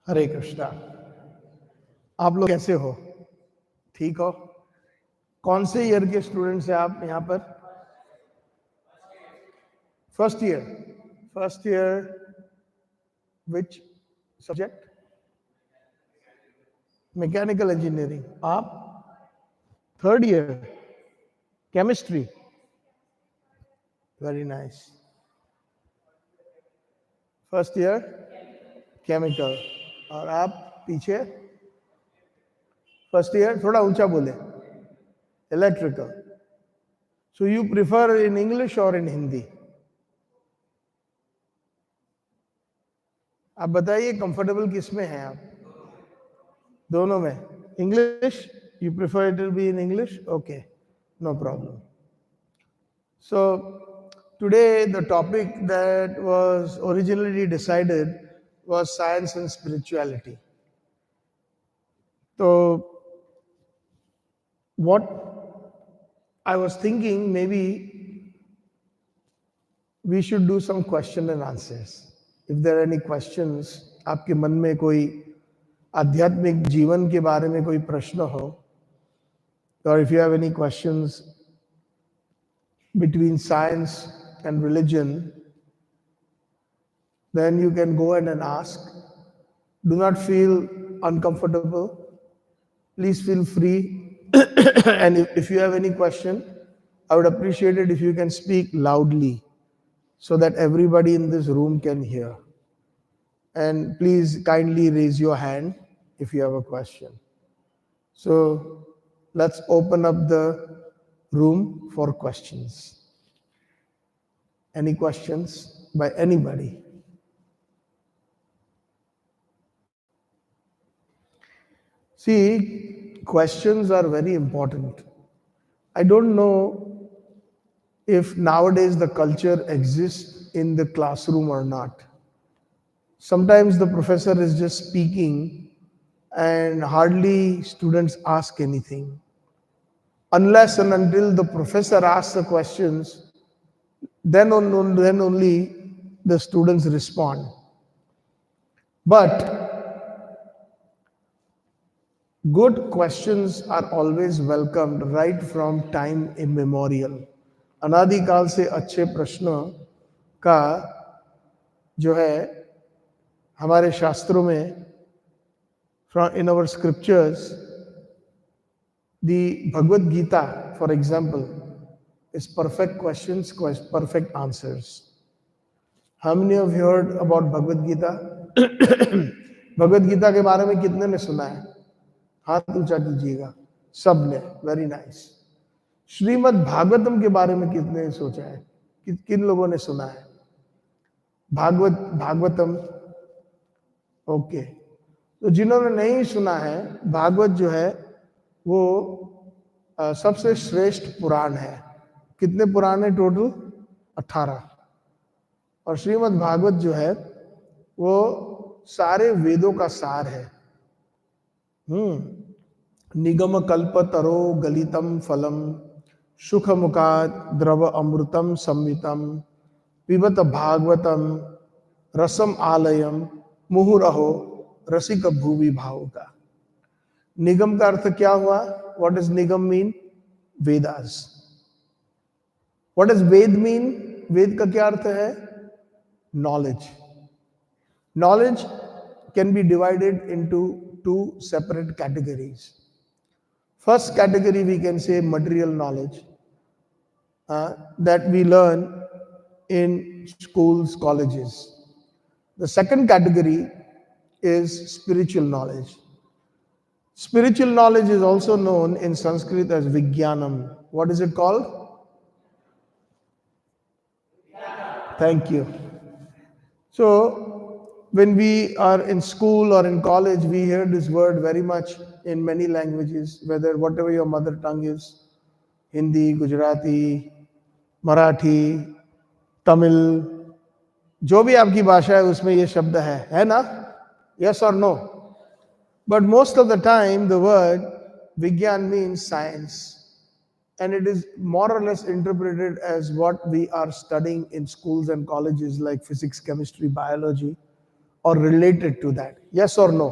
हरे कृष्णा। आप लोग कैसे हो? ठीक हो? कौन से ईयर के स्टूडेंट्स हैं आप यहाँ पर? First year. First year which subject? Mechanical engineering. आप? Third year chemistry. Very nice. First year chemical. और आप पीछे? फर्स्ट ईयर, थोड़ा ऊंचा बोले। Electrical. So you prefer in English और इन हिंदी? आप बताइए कंफर्टेबल किस में हैं आप? दोनों में। English, you prefer it will be in English? Okay, no problem. So today the topic that was originally decided was science and spirituality. So what I was thinking, maybe we should do some question and answers. If there are any questions, आपके मन में कोई आध्यात्मिक जीवन के बारे में कोई प्रश्न हो, or if you have any questions between science and religion, then you can go ahead and ask. Do not feel uncomfortable. Please feel free. And if you have any question, I would appreciate it if you can speak loudly so that everybody in this room can hear. And please kindly raise your hand if you have a question. So let's open up the room for questions. Any questions by anybody? See, questions are very important. I don't know if nowadays the culture exists in the classroom or not. Sometimes the professor is just speaking and hardly students ask anything. Unless and until the professor asks the questions, then only the students respond. But good questions are always welcomed right from time immemorial. अनादिकाल से अच्छे प्रश्नों का जो है हमारे शास्त्रों में, in our scriptures, the Bhagavad Gita, for example, is perfect questions, perfect answers. How many of you heard about Bhagavad Gita? Bhagavad Gita के बारे में कितने ने सुना है? हाथ ऊंचा कीजिएगा. सब ने. Very nice. श्रीमद् भागवतम के बारे में कितने ने सोचा है? किन लोगों ने सुना है भागवतम? ओके. तो जिन्होंने नहीं सुना है, भागवत जो है वो सबसे श्रेष्ठ पुराण है. कितने पुराण है टोटल? 18. और श्रीमद् भागवत जो है वो सारे वेदों का सार है. निगम कल्प तरो गलितम फलम सुख मुखाद द्रव अमृतम संवितम पिबत भागवतम रसम आलयम मुहुरहो रसिक भूवि भावुका. निगम का अर्थ क्या हुआ? What does nigam mean? Vedas. What does Veda mean? Veda का क्या अर्थ है? Knowledge. Knowledge can be divided into two separate categories. First category we can say material knowledge that we learn in schools, colleges. The second category is spiritual knowledge. Spiritual knowledge is also known in Sanskrit as Vijnanam. What is it called? Thank you. So, when we are in school or in college, we hear this word very much in many languages, whatever your mother tongue is, Hindi, Gujarati, Marathi, Tamil, जो भी आपकी भाषा है उसमें ये शब्द है ना? Yes or no? But most of the time the word Vigyan means science. and it is more or less interpreted as what we are studying in schools and colleges like physics, chemistry, biology, or related to that. Yes or no?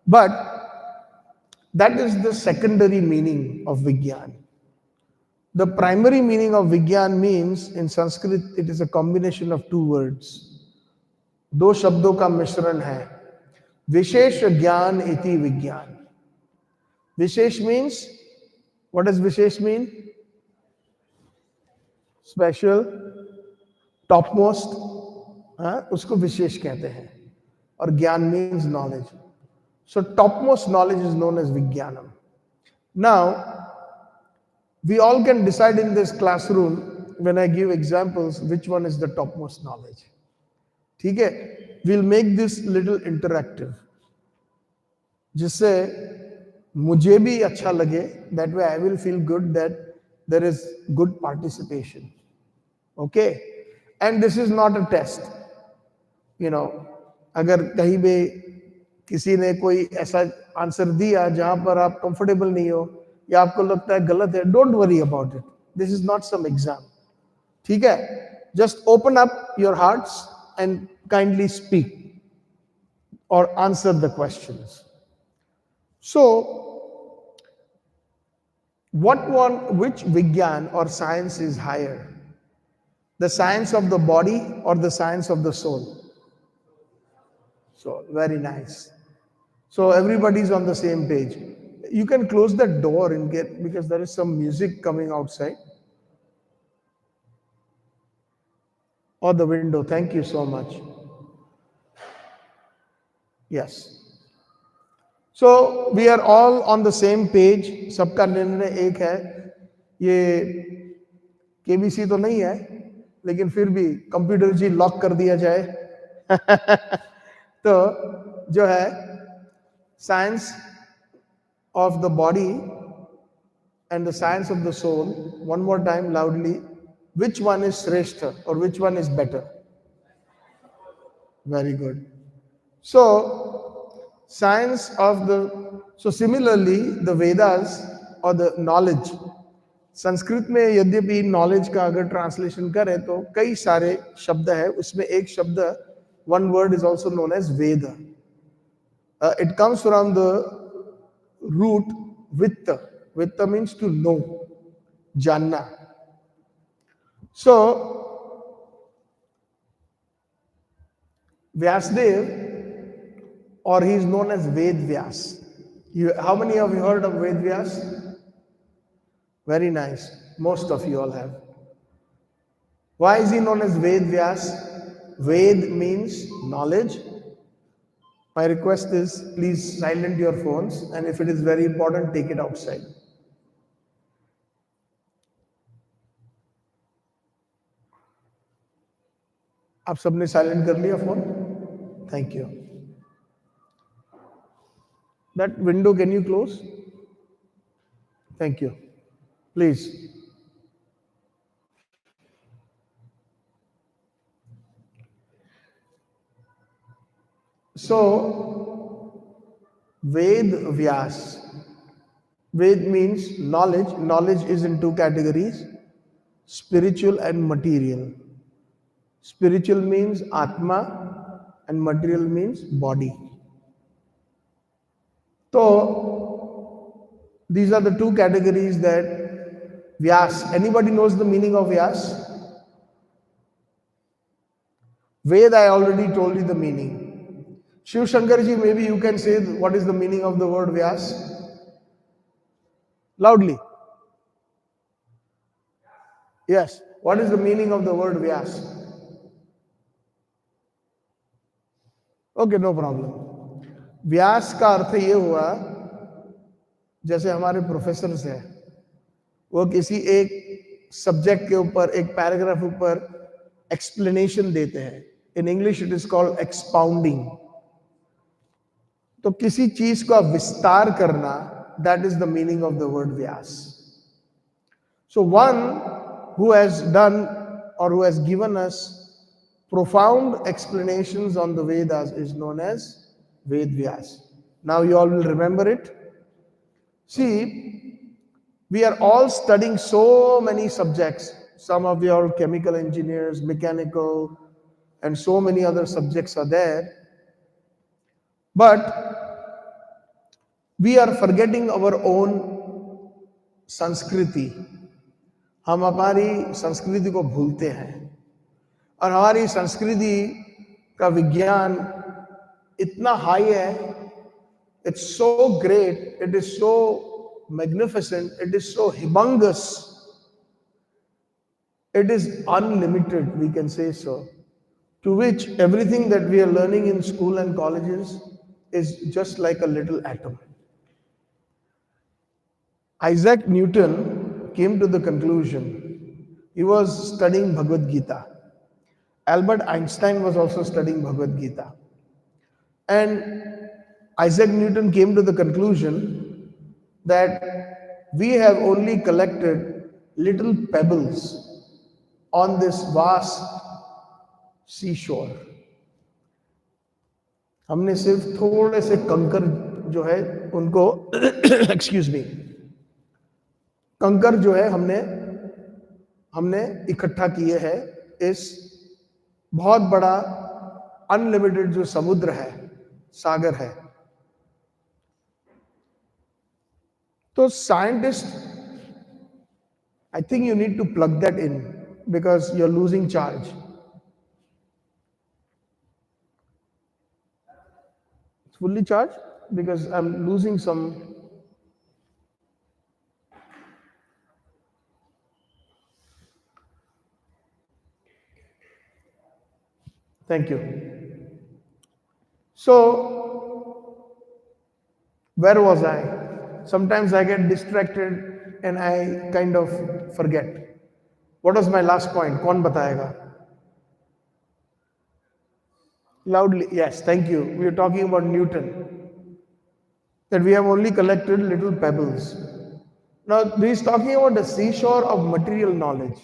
But that is the secondary meaning of Vigyan. The primary meaning of Vigyan means, in Sanskrit, it is a combination of two words. दो शब्दों का मिश्रण है. विशेष ज्ञान इति विज्ञान. Vishesh means, what does Vishesh mean? Special, topmost, उसको विशेष कहते हैं. और ज्ञान means knowledge. So topmost knowledge is known as Vijnanam. Now, we all can decide in this classroom, when I give examples, which one is the topmost knowledge. ठीक है? We'll make this little interactive, जिससे मुझे भी अच्छा लगे. That way I will feel good that there is good participation. Okay? And this is not a test. You know, अगर कहीं भी किसी ने कोई ऐसा आंसर दिया जहां पर आप कंफर्टेबल नहीं हो या आपको लगता है गलत है, don't worry about it. This is not some exam. ठीक है? Just open up your hearts and kindly speak और answer the questions. So which Vigyan or science is higher? The science of the body or the science of the soul? So, very nice. So, everybody's on the same page. You can close that door and because there is some music coming outside. Or the window. Thank you so much. Yes. So, we are all on the same page. सबका निर्णय एक है. ये KBC तो नहीं है, लेकिन फिर भी कंप्यूटर जी लॉक कर दिया जाए. तो जो है science of the body and the science of the soul. One more time loudly. Which one is श्रेष्ठ और which one is better? Very good. So science of the, so similarly the Vedas or the knowledge. Sanskrit में यद्यपि knowledge का अगर translation करें तो कई सारे शब्द है. उसमें एक शब्द, one word is also known as Veda. It comes from the root vitta. Vitta means to know, जानना. So Vyasdev, or he is known as Ved Vyas. How many of you heard of Ved Vyas? Very nice. Most of you all have. Why is he known as Ved Vyas? Ved means knowledge. My request is, please silent your phones, and if it is very important, take it outside. आप सबने silent कर लिया phone? Thank you. That window, can you close? Thank you. Please. So, Ved Vyas. Ved means knowledge. Knowledge is in two categories, spiritual and material. Spiritual means Atma and material means body. So, these are the two categories that Vyas. Anybody knows the meaning of Vyas? Ved, I already told you the meaning. Shiv Shankar ji, maybe you can say what is the meaning of the word Vyas? Loudly. Yes. What is the meaning of the word Vyas? Okay, no problem. व्यास का अर्थ ये हुआ, जैसे हमारे professors हैं, वो किसी एक subject के ऊपर एक पैराग्राफ ऊपर एक्सप्लेनेशन देते हैं. In English it is called expounding. तो किसी चीज का विस्तार करना, that is the meaning of the word Vyasa. So one who has done or who has given us profound explanations on the Vedas is known as Ved Vyas. Now you all will remember it. See, We are all studying so many subjects. Some of your chemical engineers, mechanical, and so many other subjects are there. But we are forgetting our own संस्कृति. हम हमारी संस्कृति को भूलते हैं और हमारी संस्कृति का विज्ञान इतना हाई है. It's so great, it is so magnificent, it is so humongous, it is unlimited, we can say so. To which everything that we are learning in school and colleges is just like a little atom. Isaac Newton came to the conclusion, he was studying Bhagavad Gita. Albert Einstein was also studying Bhagavad Gita. And Isaac Newton came to the conclusion that we have only collected little pebbles on this vast seashore. हमने सिर्फ थोड़े से कंकर जो है उनको excuse me कंकर जो है हमने इकट्ठा किए हैं इस बहुत बड़ा अनलिमिटेड जो समुद्र है, सागर है. So scientists, I think you need to plug that in because you're losing charge. It's fully charged because I'm losing some. Thank you. So, where was I? Sometimes I get distracted and I kind of forget. What was my last point? कौन बताएगा? Loudly, yes, thank you. We are talking about Newton. That we have only collected little pebbles. Now, he is talking about the seashore of material knowledge.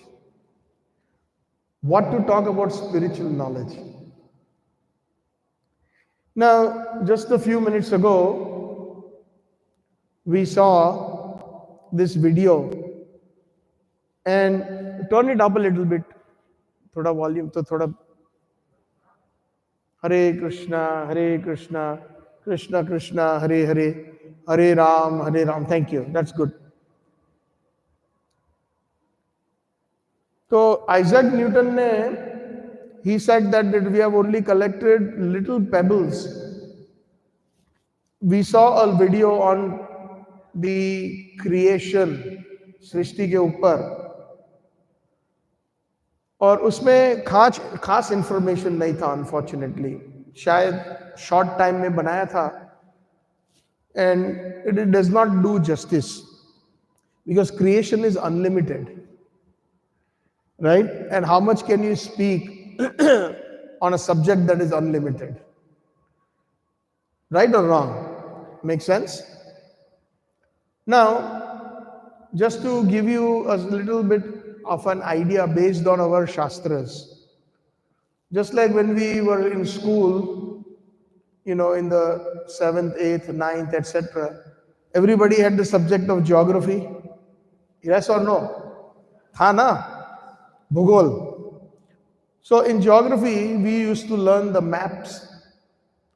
What to talk about spiritual knowledge? Now, just a few minutes ago, we saw this video and turn it up a little bit. Thoda volume, to thoda. Hare Krishna, Krishna Krishna, Hare Hare, Hare Ram. Thank you. That's good. So Isaac Newton he said that we have only collected little pebbles. We saw a video on the creation, सृष्टि के ऊपर, और उसमें खास information नहीं था unfortunately. शायद short time में बनाया था and it does not do justice because creation is unlimited, right? And how much can you speak on a subject that is unlimited? Right or wrong? Make sense? Now, just to give you a little bit of an idea based on our Shastras, just like when we were in school, in the 7th, 8th, 9th, etc., everybody had the subject of geography. Yes or no? Tha na? Bhugol. So in geography, we used to learn the maps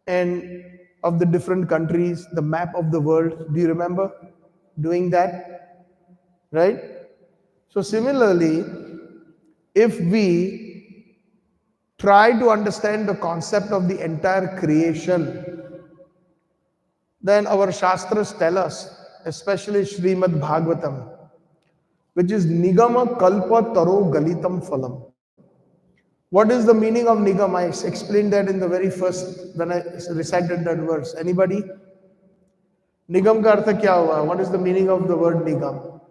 and of the different countries, the map of the world. Do you remember doing that? Right? So similarly, if we try to understand the concept of the entire creation, then our Shastras tell us, especially Srimad Bhagavatam, which is Nigama Kalpa Taro Galitam Phalam. What is the meaning of Nigam? I explained that in the very first, when I recited that verse. Anybody? Nigam ka artha kya hua? What is the meaning of the word Nigam?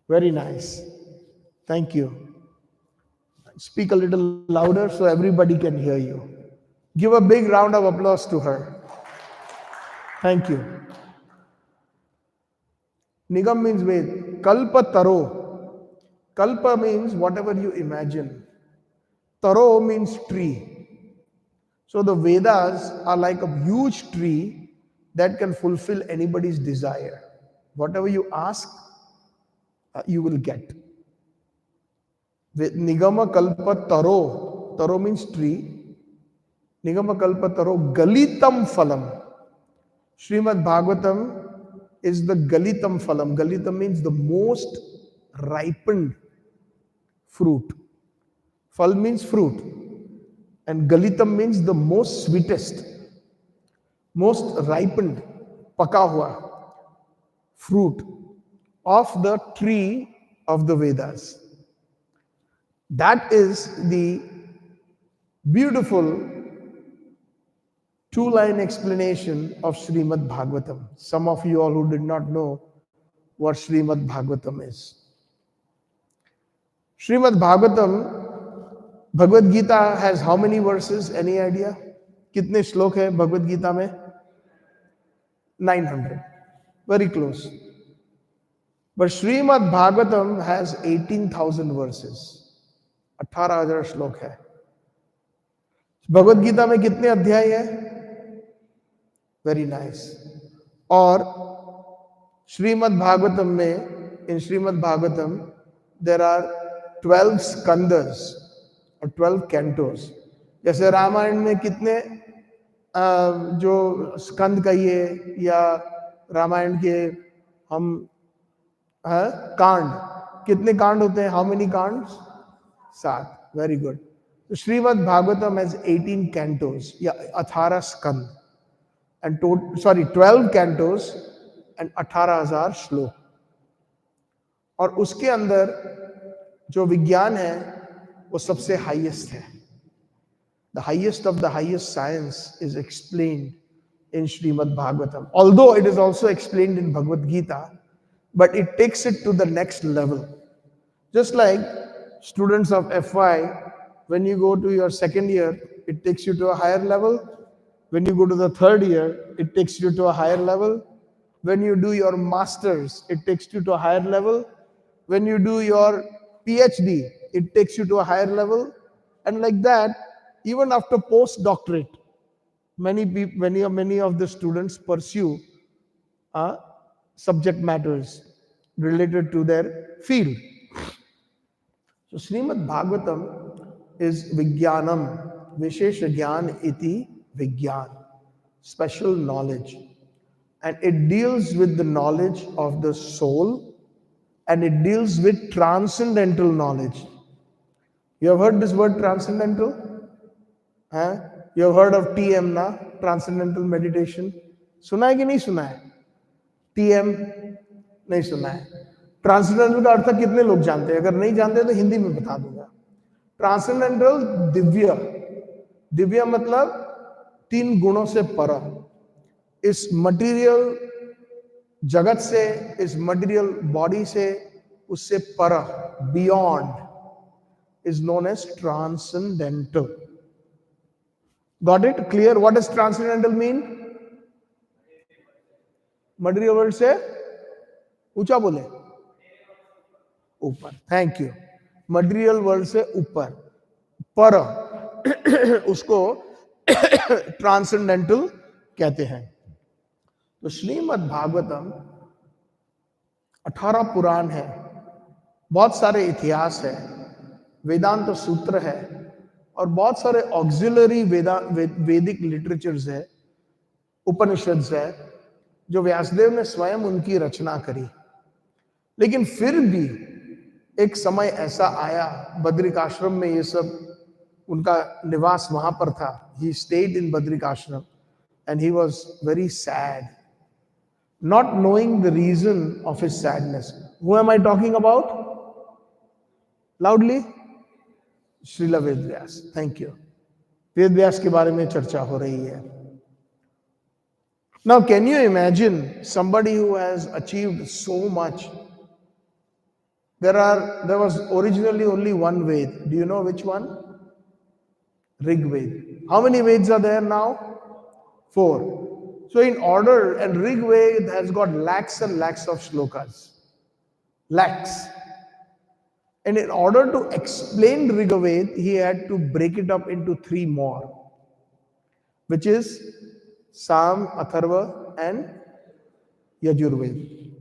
Very nice. Thank you. Speak a little louder so everybody can hear you. Give a big round of applause to her. Thank you. Nigam means Ved. Kalpa Taro. Kalpa means whatever you imagine. Taro means tree. So the Vedas are like a huge tree that can fulfill anybody's desire. Whatever you ask, you will get. With Nigama Kalpa Taro, Taro means tree. Nigama Kalpa Taro Galitam Phalam. Srimad Bhagavatam is the Galitam Phalam. Galitam means the most ripened fruit. Phal means fruit. And Galitam means the most sweetest, most ripened, paka hua fruit of the tree of the Vedas. That is the beautiful two-line explanation of Srimad Bhagavatam. Some of you all who did not know what Srimad Bhagavatam is. Srimad Bhagavatam, Bhagavad Gita has how many verses? Any idea? कितने श्लोक है भगवद गीता में? 900. Very close. But Srimad Bhagavatam has 18,000 verses. 18,000 श्लोक है. भगवद गीता में कितने अध्याय है? Very nice. और श्रीमद् भागवतम में, in Shrimad Bhagavatam, there are 12 स्कंदस और 12 कैंटोस. जैसे रामायण में कितने जो स्कंद कहिए या रामायण के हम कांड, कितने कांड होते हैं? How many kandas? 7. Very good. तो श्रीमद् भागवतम हैज 18 कैंटोस या 18 स्कंद and 12 cantos and 18,000 श्लोक. और उसके अंदर जो विज्ञान है वो सबसे हाईएस्ट है. The highest of the highest science is explained in Srimad Bhagavatam. Although it is also explained in Bhagavad Gita, but it takes it to the next level. Just like students of FY, when you go to your second year, it takes you to a higher level. When you go to the third year, it takes you to a higher level. When you do your masters, it takes you to a higher level. When you do your PhD, it takes you to a higher level. And like that, even after postdoctorate, many of the students pursue subject matters related to their field. So Srimad Bhagavatam is Vijnanam, Vishesha Gyan iti Vigyan, special knowledge. And it deals with the knowledge of the soul, and it deals with transcendental knowledge. You have heard this word transcendental? You have heard of TM na? Transcendental meditation. सुना है कि नहीं सुना है? TM नहीं सुना है. Transcendental का अर्थ कितने लोग जानते हैं? अगर नहीं जानते तो हिंदी में बता दूंगा. ट्रांसेंडेंटल दिव्य. दिव्य मतलब 3 गुणों से पर. इस मटेरियल जगत से, इस मटेरियल बॉडी से, उससे पर, beyond, is known as transcendental. Got it? Clear? What does transcendental mean? Material world से ऊंचा बोले, ऊपर. Thank you. Material world से ऊपर, पर, उसको ट्रांसेंडेंटल कहते हैं. तो श्रीमद् भागवतम 18 पुराण है, बहुत सारे इतिहास है, वेदांत सूत्र है, और बहुत सारे ऑक्सिलरी वैदिक लिटरेचर्स है, उपनिषद्स है, जो व्यासदेव ने स्वयं उनकी रचना करी. लेकिन फिर भी एक समय ऐसा आया, बद्रिकाश्रम में ये सब, उनका निवास वहां पर था. He stayed in Badrikashram and he was very sad, not knowing the reason of his sadness. Who am I talking about? Loudly? Srila Vedvyas. Thank you. Vedvyas के बारे में चर्चा हो रही है. Now, can you imagine somebody who has achieved so much? There was originally only one Ved. Do you know which one? Rig Ved. How many Veds are there now? 4. So in order, and Rig Ved has got lakhs and lakhs of shlokas. Lakhs. And in order to explain Rig Ved, he had to break it up into 3 more, which is Sam, Atharva and Yajurved.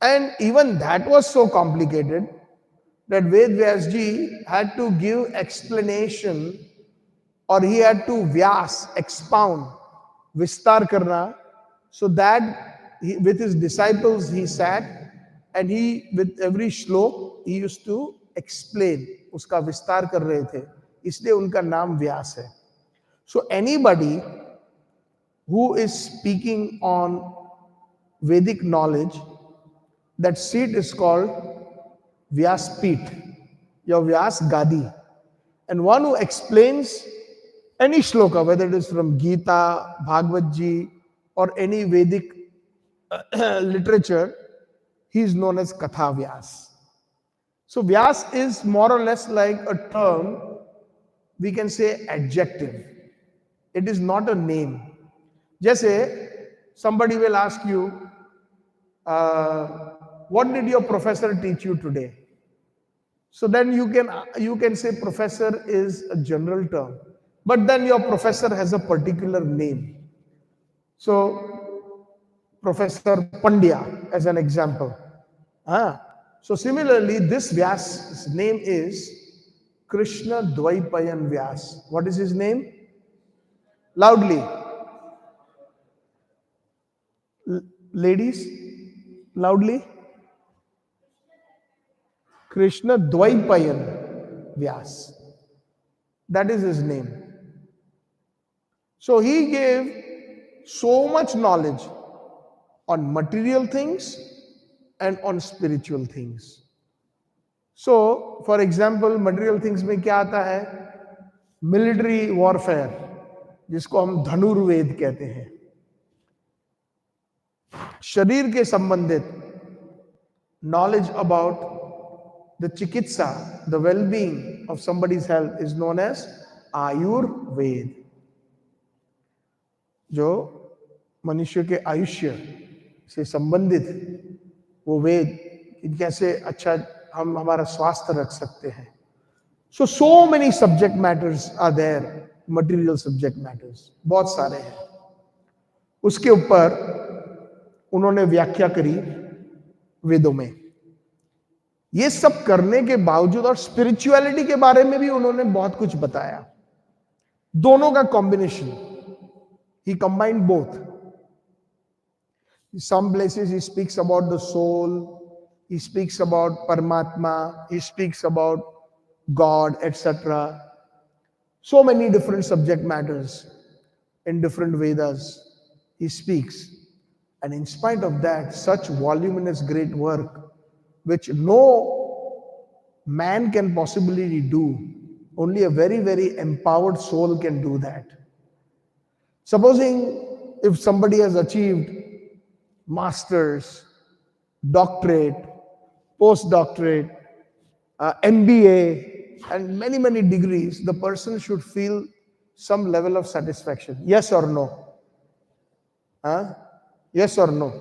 And even that was so complicated that Ved Vyasji had to give explanation, or he had to Vyas, expound, Vistar karna, so that with his disciples he sat and he, with every shlok, he used to explain, uska Vistar kar rahe the. इसलिए उनका नाम व्यास है. So anybody who is speaking on Vedic knowledge, that seat is called Vyaspeeth, your Vyas Gadi. And one who explains any shloka, whether it is from Gita, Bhagavad Ji, or any Vedic literature, he is known as Katha Vyas. So Vyas is more or less like a term, we can say adjective. It is not a name. Jaise, somebody will ask you, what did your professor teach you today? So then you can say professor is a general term, but then your professor has a particular name. So Professor Pandya as an example. So similarly, this Vyas's name is Krishna Dvaipayan Vyas. What is his name? Loudly. Ladies, loudly. Krishna Dvaipayan Vyas. That is his name. So he gave so much knowledge on material things and on spiritual things. So, for example, material things में क्या आता है? Military warfare, जिसको हम धनुर्वेद कहते हैं. शरीर के संबंधित knowledge about the chikitsa, the well-being of somebody's health, is known as Ayurved. जो मनुष्य के आयुष्य से संबंधित वो वेद, कैसे अच्छा हम हमारा स्वास्थ्य रख सकते हैं. So many subject matters are there, material subject matters, बहुत सारे हैं. उसके ऊपर उन्होंने व्याख्या करी वेदों में. ये सब करने के बावजूद और स्पिरिचुअलिटी के बारे में भी उन्होंने बहुत कुछ बताया. दोनों का combination, he combined both. Some places he speaks about the soul, he speaks about Paramatma, he speaks about God, etc. So many different subject matters in different Vedas he speaks. And in spite of that, such voluminous great work, which no man can possibly do, only a very, very empowered soul can do that. Supposing if somebody has achieved masters, doctorate, postdoctorate, MBA, and many, many degrees, the person should feel some level of satisfaction. Yes or no? Yes or no?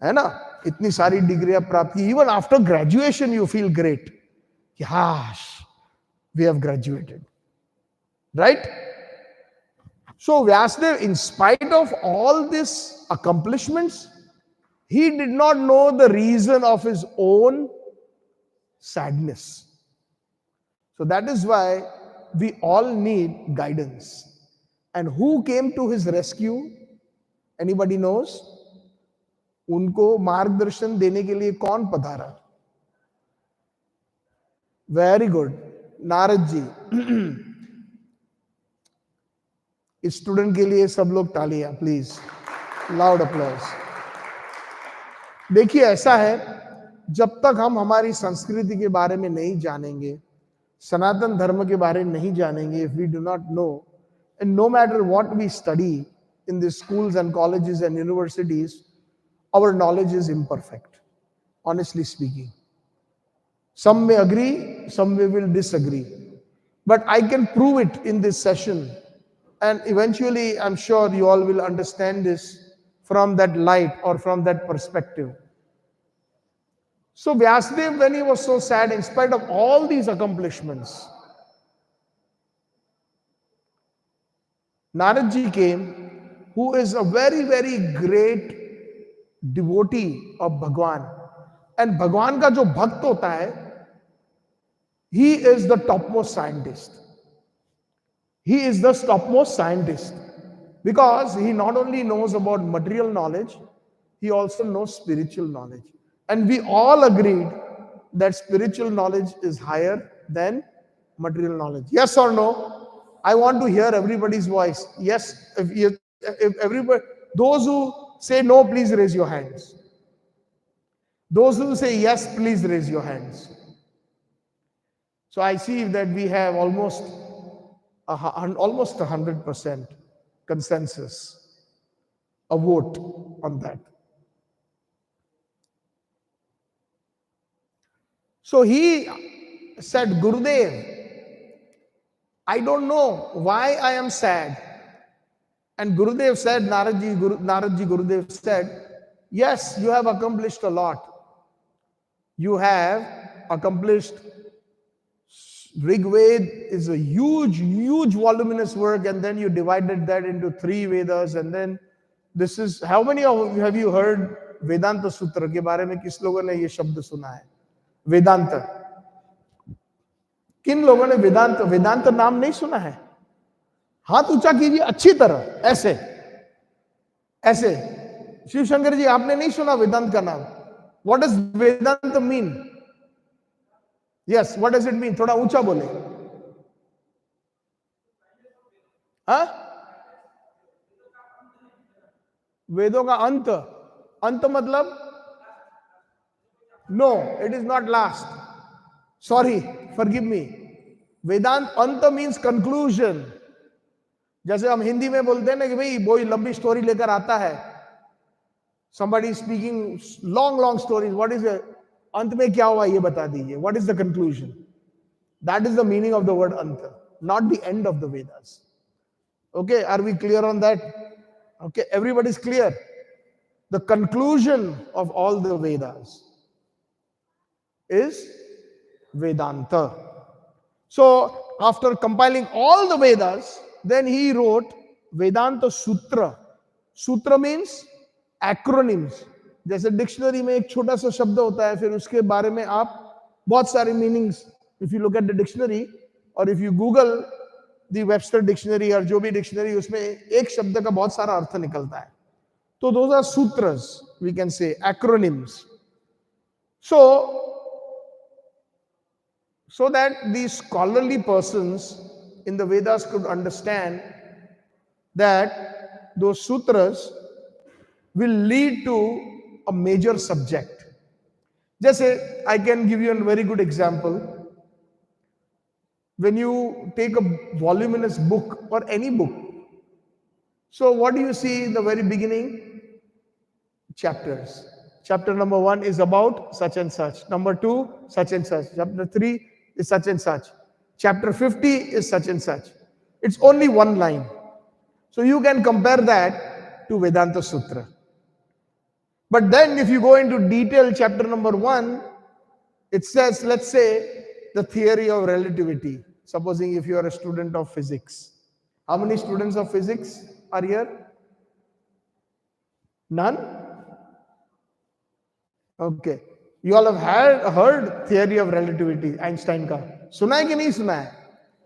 है ना? इतनी सारी डिग्रियां प्राप्त की, even after graduation you feel great. Yash, we have graduated. Right? So Vyasdev, in spite of all these accomplishments, he did not know the reason of his own sadness. So that is why we all need guidance. And who came to his rescue? Anybody knows? उनको मार्गदर्शन देने के लिए कौन पधारा? Very good, Narad ji. इस student के लिए सब लोग तालियां प्लीज, लाउड अप्लॉज. देखिए ऐसा है, जब तक हम हमारी संस्कृति के बारे में नहीं जानेंगे, सनातन धर्म के बारे में नहीं जानेंगे, if we do not know, and no matter what we study in the schools and colleges and universities, our knowledge is imperfect, honestly speaking. Some may agree, some will disagree, but I can prove it in this session, and eventually I'm sure you all will understand this from that light or from that perspective. So Vyasdev, when he was so sad, in spite of all these accomplishments, Naradji came, who is a very, very great devotee of Bhagwan. And भगवान का जो भक्त होता है, he is the topmost scientist. He is the topmost scientist because he not only knows about material knowledge, he also knows spiritual knowledge. And we all agreed that spiritual knowledge is higher than material knowledge. Yes or no? I want to hear everybody's voice. Yes, if everybody, those who say no, please raise your hands. Those who say yes, please raise your hands. So I see that we have almost 100% consensus, a vote on that. So he said, Gurudev, I don't know why I am sad. And Gurudev said, Naradji Gurudev said, yes, you have accomplished a lot. You have accomplished, Rig Ved is a huge voluminous work, and then you divided that into 3 Vedas, and then this is, how many of you have you heard Vedanta Sutra के बारे में किस लोगों ने ये शब्द सुना है? वेदांत. किन लोगों ने वेदांत नाम नहीं सुना है? हाथ ऊंचा कीजिए अच्छी तरह, ऐसे ऐसे. शिव शंकर जी, आपने नहीं सुना वेदांत का नाम? What does Vedanta mean? Yes, what does it mean? थोड़ा ऊंचा बोले. हाँ? वेदों का अंत. अंत मतलब? No, it is not last. Sorry, forgive me. वेदांत अंत means conclusion. जैसे हम हिंदी में बोलते हैं ना कि भाई वो लंबी स्टोरी लेकर आता है. Somebody is speaking long stories. What is it? अंत में क्या हुआ ये बता दीजिए. What is the conclusion? That is the meaning of the word anta, not the end of the Vedas. Okay, are we clear on that? Okay, everybody's clear. The conclusion of all the Vedas is Vedanta. So after compiling all the Vedas, then he wrote Vedanta Sutra. Sutra means acronyms. जैसे dictionary में एक छोटा सा शब्द होता है, फिर उसके बारे में आप बहुत सारे meanings, if you look at the dictionary और if you google the Webster dictionary और जो भी डिक्शनरी, उसमें एक शब्द का बहुत सारा अर्थ निकलता है. तो those are sutras, we can say acronyms. So that these scholarly persons in the Vedas could understand that those sutras will lead to a major subject. Jaise, I can give you a very good example. When you take a voluminous book or any book, so what do you see in the very beginning? Chapters. Chapter number 1 is about such and such. Number 2, such and such. Chapter 3 is such and such. Chapter 50 is such and such. It's only one line. So you can compare that to Vedanta Sutra. But then if you go into detail, chapter number 1, it says, let's say, the theory of relativity. Supposing if you are a student of physics. How many students of physics are here? None? Okay. You all have heard theory of relativity, Einstein का. सुना है कि नहीं सुना है?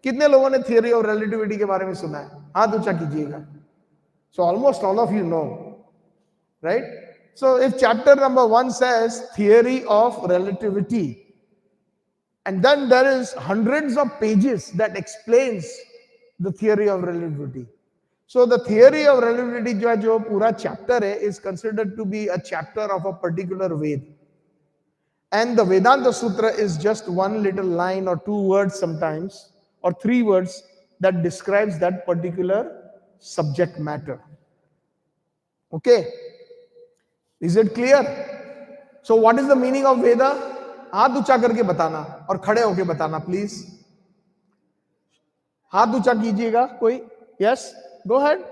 कितने लोगों ने theory of relativity के बारे में सुना है? हाथ ऊंचा कीजिएगा. So almost all of you know, right? So if chapter number 1 says theory of relativity, and then there is hundreds of pages that explains the theory of relativity. So the theory of relativity जो पूरा chapter है is considered to be a chapter of a particular Ved. And the Vedanta Sutra is just one little line or 2 words sometimes, or 3 words that describes that particular subject matter. Okay? Is it clear? So what is the meaning of Veda? हाथ ऊंचा करके बताना और खड़े होके बताना please. हाथ ऊंचा कीजिएगा कोई. Yes, go ahead.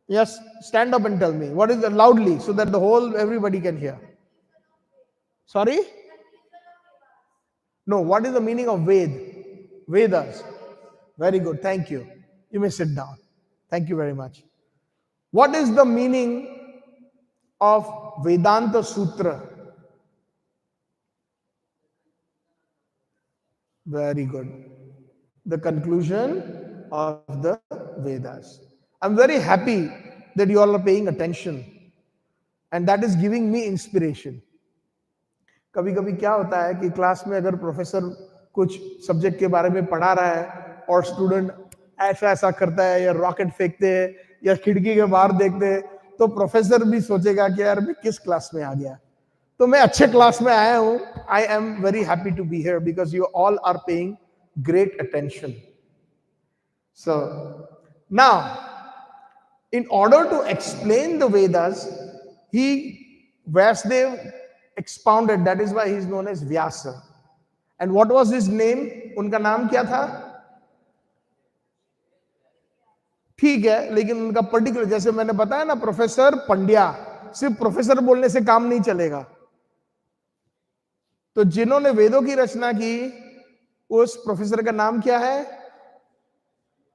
Yes, stand up and tell me. What is the loudly so that the whole everybody can hear. Sorry? No, what is the meaning of Vedas? Very good, thank you. You may sit down. Thank you very much. What is the meaning of Vedanta Sutra? Very good. The conclusion of the Vedas. I'm very happy that you all are paying attention, and that is giving me inspiration. कभी कभी क्या होता है कि class में अगर professor कुछ subject के बारे में पढ़ा रहा है और स्टूडेंट ऐसा ऐसा करता है या रॉकेट फेंकते हैं या खिड़की के बाहर देखते हैं, तो प्रोफेसर भी सोचेगा कि यार मैं किस क्लास में आ गया. तो मैं अच्छे क्लास में आया हूं. I am very happy to be here because you all are paying great attention. So now, in order to explain the Vedas, Vyasadev expounded. That is why he is known as Vyasa. And what was his name? उनका नाम क्या था? ठीक है, लेकिन उनका particular, जैसे मैंने बताया ना, प्रोफेसर पंड्या, सिर्फ प्रोफेसर बोलने से काम नहीं चलेगा. तो जिन्होंने वेदों की रचना की, उस प्रोफेसर का नाम क्या है?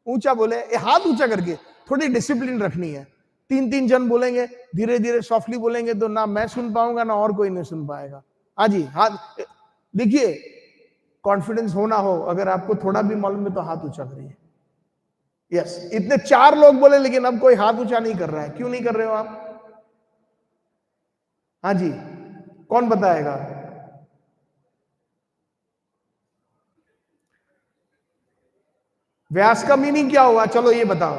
ऊंचा बोले, हाथ ऊंचा करके, थोड़ी डिसिप्लिन रखनी है. 3-3 जन बोलेंगे, धीरे धीरे सॉफ्टली बोलेंगे, तो ना मैं सुन पाऊंगा ना और कोई नहीं सुन पाएगा. हाँ जी, हाथ देखिए, कॉन्फिडेंस होना हो, अगर आपको थोड़ा भी मालूम है तो हाथ ऊंचा करिए. यस, इतने 4 लोग बोले लेकिन अब कोई हाथ ऊंचा नहीं कर रहा है. क्यों नहीं कर रहे हो आप? हाँ जी, कौन बताएगा? व्यास का मीनिंग क्या हुआ? चलो ये बताओ.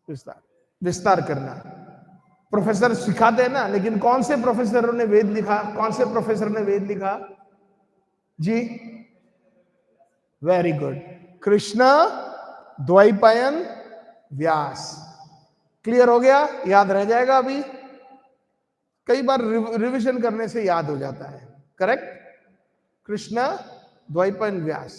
विस्तार, विस्तार करना. प्रोफेसर सिखाते हैं ना, लेकिन कौन से प्रोफेसरों ने वेद लिखा? कौन से प्रोफेसर ने वेद लिखा जी? Very good. Krishna, Dvaipayana, Vyasa. Clear हो गया? याद रह जाएगा. अभी कई बार रिवीजन करने से याद हो जाता है. Correct? Krishna, Dvaipayan Vyas.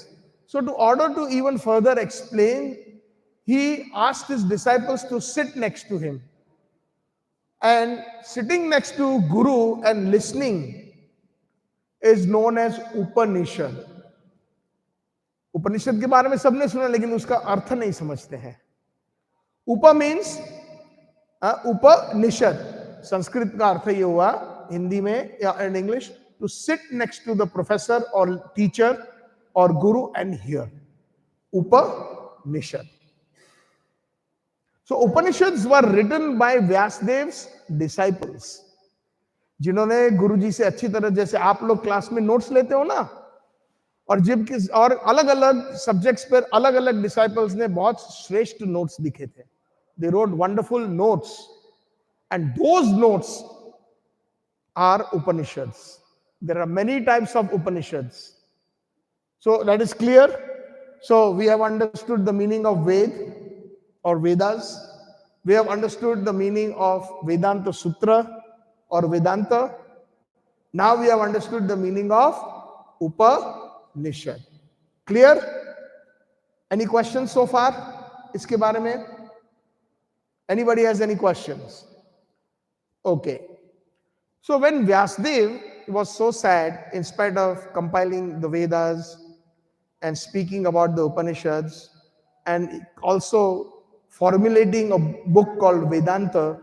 So to order to even further explain, he asked his disciples to sit next to him. And sitting next to Guru and listening is known as Upanishad. उपनिषद के बारे में सबने सुना, लेकिन उसका अर्थ नहीं समझते हैं. उपा मीन्स उपनिषद. संस्कृत का अर्थ ये हुआ हिंदी में या in English, to sit next to the professor or teacher or guru and hear. Upanishad. So Upanishads were written by Vyasadev's disciples. जिन्होंने गुरुजी से अच्छी तरह, जैसे आप लोग क्लास में नोट्स लेते हो ना, और अलग अलग सब्जेक्ट्स पर अलग अलग डिसाइपल्स ने बहुत श्रेष्ठ नोट्स लिखे थे. They wrote wonderful notes, and those notes are Upanishads. There are many types of Upanishads. So that is clear. So we have understood the meaning of Ved or Vedas. We have understood the meaning of Vedanta Sutra or Vedanta. Now we have understood the meaning of Upanishad. Clear? Any questions so far? इसके बारे में? Anybody has any questions? Okay. So when Vyasadeva was so sad, in spite of compiling the Vedas and speaking about the Upanishads and also formulating a book called Vedanta,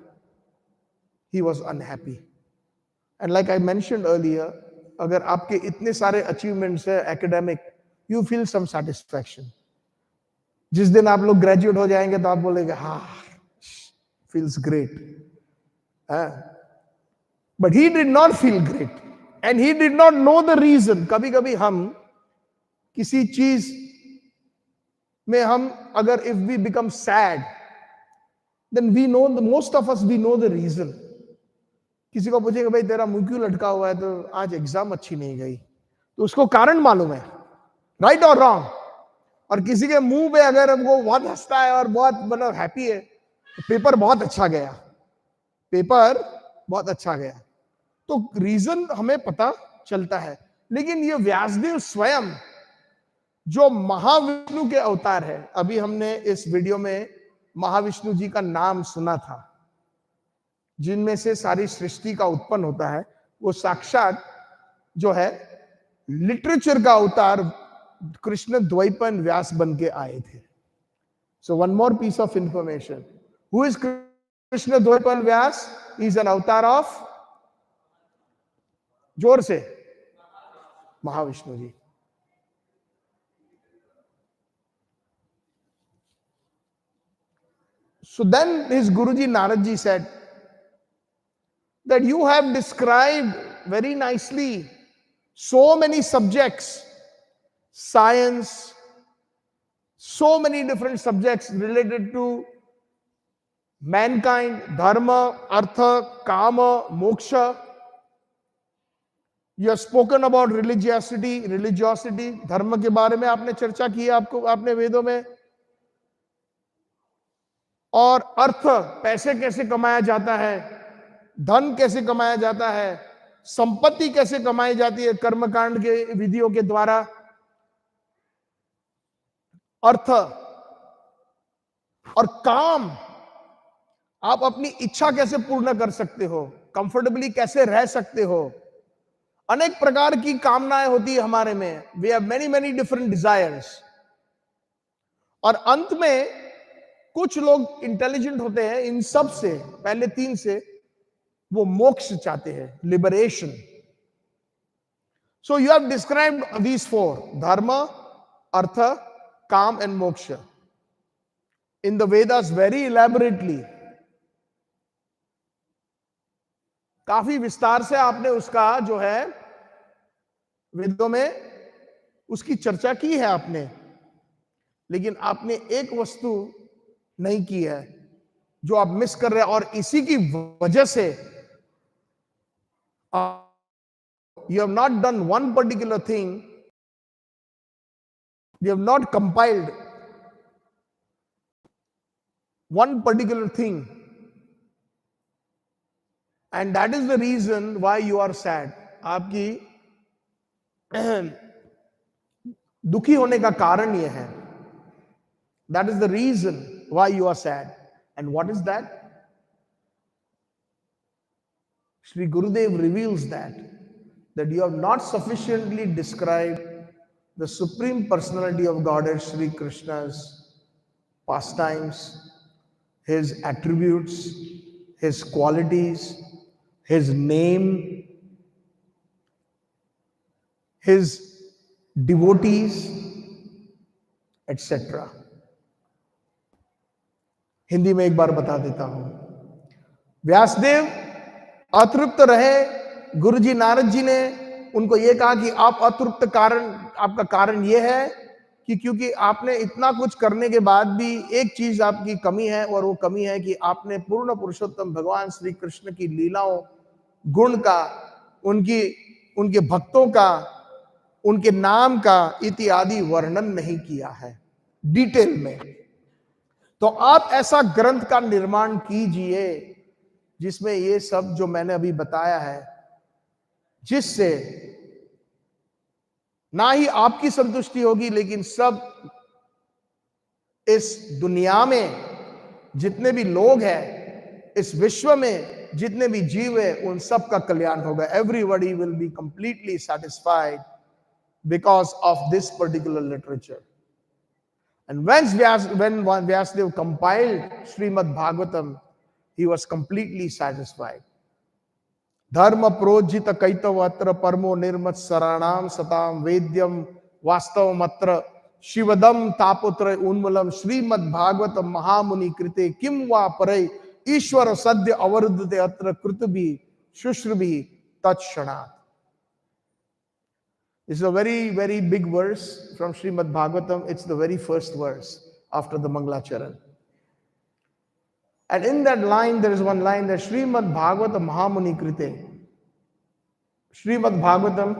he was unhappy. And like I mentioned earlier, अगर आपके इतने सारे achievements है academic, you feel some satisfaction. जिस दिन आप लोग graduate हो जाएंगे तो आप बोलेंगे हाँ, feels great. But he did not feel great. And he did not know the reason. कभी कभी हम किसी चीज में हम अगर if we become sad, then we know, most of us we know the reason. किसी को पूछेंगे भाई तेरा मुंह क्यों लटका हुआ है, तो आज एग्जाम अच्छी नहीं गई, तो उसको कारण मालूम है, राइट और रॉन्ग. और किसी के मुंह पे अगर वो बहुत हंसता है और बहुत मतलब हैप्पी है, तो पेपर बहुत अच्छा गया, पेपर बहुत अच्छा गया. तो रीजन हमें पता चलता है. लेकिन ये व्यासदेव स्वयं जो महाविष्णु के अवतार है, अभी हमने इस वीडियो में महाविष्णु जी का नाम सुना था, जिनमें से सारी सृष्टि का उत्पन्न होता है, वो साक्षात जो है लिटरेचर का अवतार कृष्ण द्वैपायन व्यास बन के आए थे. So one more piece of information, who is Krishna Dvaipayana Vyasa? Is an avatar of, जोर से, महाविष्णु जी। So then his Guruji Naradji said that you have described very nicely so many subjects, science, so many different subjects related to mankind, dharma, artha, kama, moksha. You have spoken about religiosity, धर्म के बारे में आपने चर्चा की है, आपको आपने वेदों में, और अर्थ, पैसे कैसे कमाया जाता है, धन कैसे कमाया जाता है, संपत्ति कैसे कमाई जाती है कर्मकांड के विधियों के द्वारा, अर्थ और काम, आप अपनी इच्छा कैसे पूर्ण कर सकते हो, कंफर्टेबली कैसे रह सकते हो। अनेक प्रकार की कामनाएं होती है हमारे में, we have many many different desires. और अंत में कुछ लोग इंटेलिजेंट होते हैं, इन सब से पहले तीन से वो मोक्ष चाहते हैं, liberation. So you have described these four, धर्म, अर्थ, काम एंड मोक्ष इन द वेदास वेरी इलैबोरेटली। काफी विस्तार से आपने उसका जो है वेदों में उसकी चर्चा की है आपने, लेकिन आपने एक वस्तु नहीं की है जो आप मिस कर रहे हैं, और इसी की वजह से you have not done one particular thing, you have not compiled one particular thing, and that is the reason why you are sad. आपकी दुखी होने का कारण यह है, that is the reason why you are sad. And what is that? Shri Gurudev reveals that you have not sufficiently described the Supreme Personality of Godhead, Shri Krishna's pastimes, his attributes, his qualities, his name, his devotees, etc. Hindi में एक बार बता देता हूं। व्यासदेव अतृप्त रहे, गुरुजी नारद जी ने उनको यह कहा कि आप अतृप्त कारण, आपका कारण यह है कि क्योंकि आपने इतना कुछ करने के बाद भी एक चीज आपकी कमी है, और वो कमी है कि आपने पूर्ण पुरुषोत्तम भगवान श्री कृष्ण की लीलाओं, गुण का, उनके भक्तों का, उनके नाम का इत्यादि वर्णन नहीं किया है डिटेल में। तो आप ऐसा ग्रंथ का निर्माण कीजिए जिसमें ये सब जो मैंने अभी बताया है, जिससे ना ही आपकी संतुष्टि होगी, लेकिन सब इस दुनिया में जितने भी लोग हैं, इस विश्व में जितने भी जीव है, उन सब का कल्याण होगा। Everybody will be completely satisfied because of this particular literature. And when Vyasadeva compiled Srimad Bhagavatam, he was completely satisfied. Dharma projita kaitavatra parmo nirmat saranam satam vedyam vastavamatra shivadam taputra unmulam Srimad Bhagavatam mahamuni krite kim va parai ishwara sadhya avaruddhate atra krutubhi shushrubhi tatshanat. This is a very, very big verse from Srimad Bhagavatam. It's the very first verse after the Mangalacharan. And in that line, there is one line that Srimad Bhagavatam Mahamuni Krite. Srimad Bhagavatam,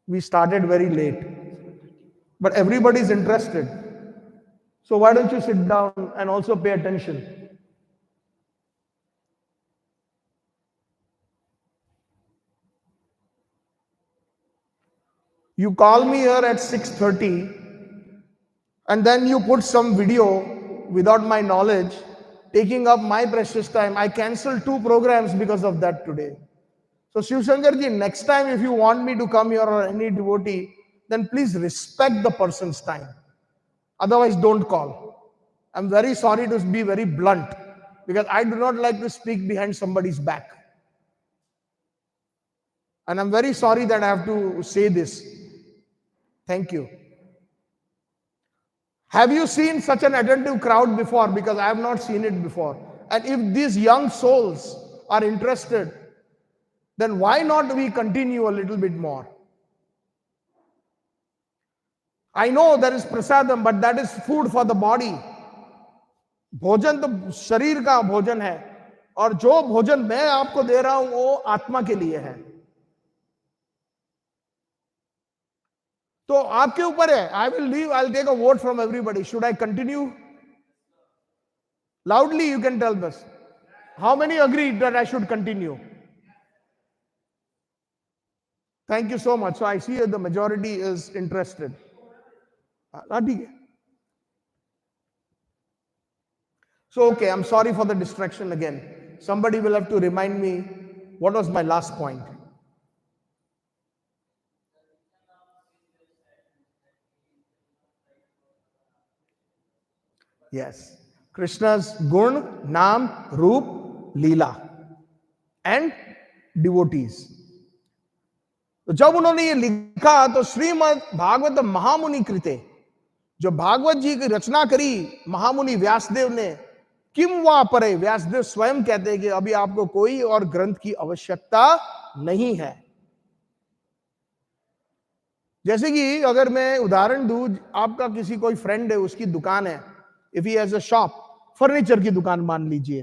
we started very late, but everybody is interested. So why don't you sit down and also pay attention? You call me here at 6:30 and then you put some video without my knowledge, taking up my precious time. I canceled 2 programs because of that today. So Shiv Shankar ji, next time if you want me to come here or any devotee, then please respect the person's time. Otherwise, don't call. I'm very sorry to be very blunt, because I do not like to speak behind somebody's back. And I'm very sorry that I have to say this. Thank you. Have you seen such an attentive crowd before? Because I have not seen it before. And if these young souls are interested, then why not we continue a little bit more? I know there is prasadam, but that is food for the body. भोजन तो शरीर का भोजन है, और जो भोजन मैं आपको दे रहा हूं वो आत्मा के लिए है. तो आपके ऊपर है. I will leave, I will take a vote from everybody. Should I continue? Loudly you can tell us. How many agree that I should continue? Thank you so much. So I see that the majority is interested. So okay, I'm sorry for the distraction again. Somebody will have to remind me what was my last point. Yes. Krishna's gun, naam, roop, leela, and devotees. तो जब उन्होंने ये लिखा तो श्रीमद् भागवत महामुनि कृते, जो भागवत जी की रचना करी महामुनि व्यासदेव ने, किम वा परे, व्यासदेव स्वयं कहते हैं कि अभी आपको कोई और ग्रंथ की आवश्यकता नहीं है. जैसे कि अगर मैं उदाहरण दूं, आपका किसी कोई फ्रेंड है, उसकी दुकान है, if he has a shop, furniture की दुकान मान लीजिए,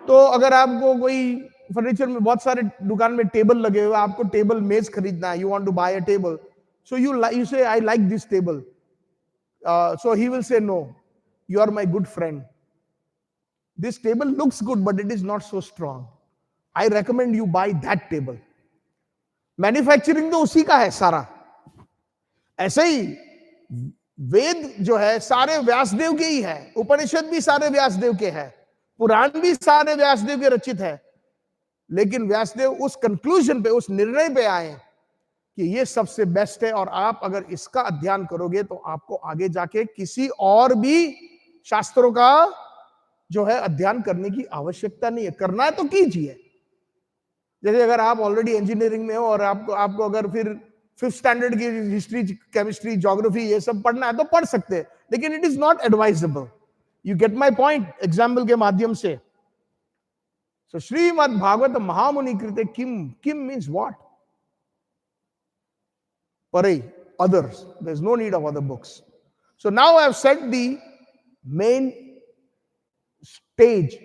तो अगर आपको कोई फर्नीचर में बहुत सारे दुकान में टेबल लगे हुए, आपको टेबल मेज खरीदना है, you want to buy a table, so you say I like this table, so he will say no, you are my good friend, this table looks good but it is not so strong, I recommend you buy that table. Manufacturing तो उसी का है सारा. ऐसे ही वेद जो है सारे व्यासदेव के ही है, उपनिषद भी सारे व्यासदेव के हैं, पुराण भी सारे व्यासदेव के रचित है. लेकिन व्यासदेव उस कंक्लूजन पे, उस निर्णय पे आए कि ये सबसे बेस्ट है, और आप अगर इसका अध्ययन करोगे तो आपको आगे जाके किसी और भी शास्त्रों का जो है अध्ययन करने की आवश्यकता नहीं है. करना है तो कीजिए. जैसे अगर आप ऑलरेडी इंजीनियरिंग में हो और आपको अगर फिर 5th स्टैंडर्ड की हिस्ट्री, केमिस्ट्री, ज्योग्राफी ये सब पढ़ना है तो पढ़ सकते हैं, लेकिन it is not advisable. You get my point example के माध्यम से. सो श्रीमद् भागवत महामुनि कृते किम, किम means what? Pare, others. There's no need of other books. So now I have set the main stage.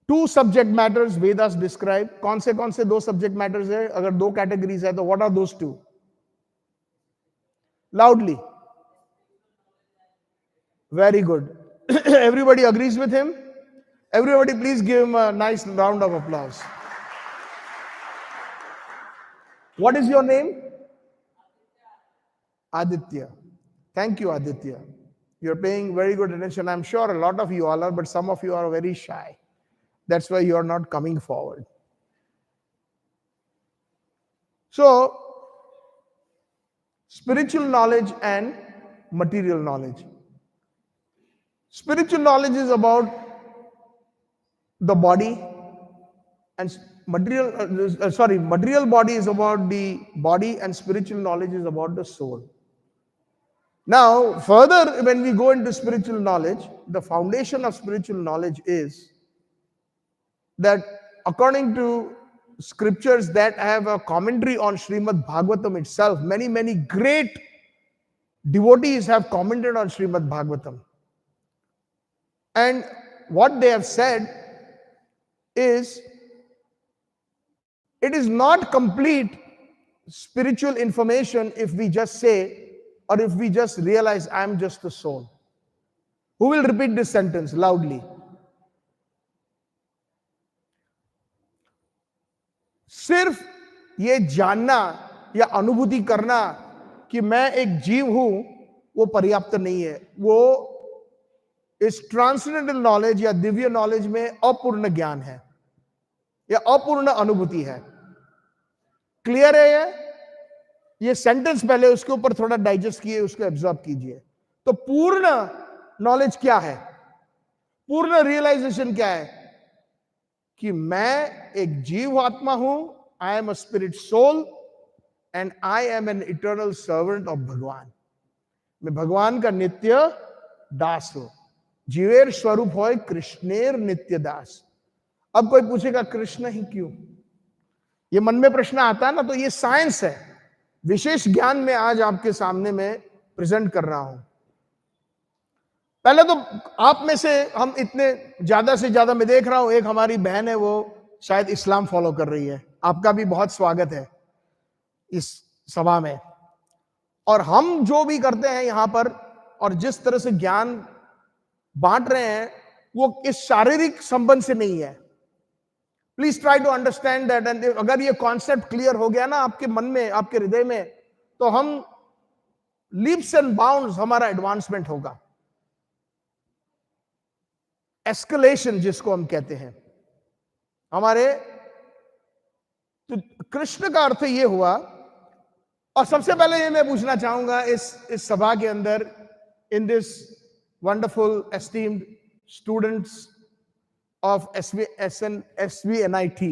2 subject matters Vedas describe. कौन से 2 subject matters है? अगर 2 categories है तो what are those 2? Loudly. Very good. Everybody agrees with him? Everybody please give him a nice round of applause. What is your name? Aditya. Thank you, Aditya. You're paying very good attention. I'm sure a lot of you all are, but some of you are very shy. That's why you're not coming forward. So, spiritual knowledge and material knowledge. Spiritual knowledge is about the body, and material body is about the body, and spiritual knowledge is about the soul. Now, further, when we go into spiritual knowledge, the foundation of spiritual knowledge is that according to scriptures that have a commentary on Srimad Bhagavatam itself, many great devotees have commented on Srimad Bhagavatam. And what they have said is, it is not complete spiritual information if we just say, or if we just realize I am just the soul. Who will repeat this sentence loudly? सिर्फ ये जानना या अनुभूति करना कि मैं एक जीव हूं वो पर्याप्त नहीं है. वो इस ट्रांसेंडेंटल नॉलेज या दिव्य नॉलेज में अपूर्ण ज्ञान है या अपूर्ण अनुभूति है. क्लियर है ये सेंटेंस? पहले उसके ऊपर थोड़ा डाइजेस्ट किए, उसको एब्जॉर्ब कीजिए. तो पूर्ण नॉलेज क्या है? पूर्ण रियलाइजेशन क्या है? कि मैं एक जीव आत्मा हूं, I am a spirit soul and I am an eternal servant of Bhagavan. मैं भगवान का नित्य दास हूं। जीवेर स्वरूप होय कृष्णेर नित्य दास। अब कोई पूछेगा कृष्ण ही क्यों? ये मन में प्रश्न आता है ना, तो ये साइंस है। विशेष ज्ञान में आज आपके सामने में प्रेजेंट कर रहा हूं। पहले तो आप में से हम इतने ज्यादा से ज्यादा, मैं देख रहा हूं एक हमारी बहन है, वो शायद इस्लाम फॉलो कर रही है। आपका भी बहुत स्वागत है इस सभा में। और हम जो भी करते हैं यहां पर और जिस तरह से ज्ञान बांट रहे हैं, वो इस शारीरिक संबंध से नहीं है। Please try to understand that. And अगर ये कॉन्सेप्ट क्लियर हो गया ना आपके मन में, आपके हृदय में, तो हम लीप्स एंड बाउंड्स, हमारा एडवांसमेंट होगा। एस्केलेशन जिसको हम कहते हैं हमारे, तो कृष्ण का अर्थ ये हुआ। और सबसे पहले ये मैं पूछना चाहूंगा इस सभा के अंदर, in this wonderful esteemed students of SVNIT.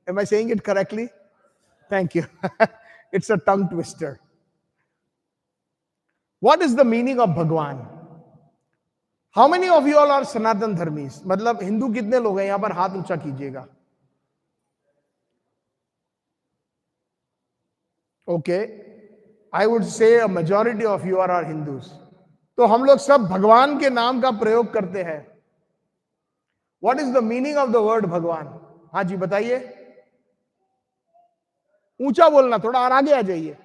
Am I saying it correctly? Thank you. It's a tongue twister. What is the meaning of Bhagwan? How many of you all are Sanatan Dharmis? मतलब हिंदू कितने लोग हैं यहां पर? हाथ ऊंचा कीजिएगा। Okay, I would say a majority of you are Hindus. तो हम लोग सब भगवान के नाम का प्रयोग करते हैं। What is the meaning of the word भगवान? हाँ जी बताइए, ऊंचा बोलना थोड़ा, और आगे आ जाइए।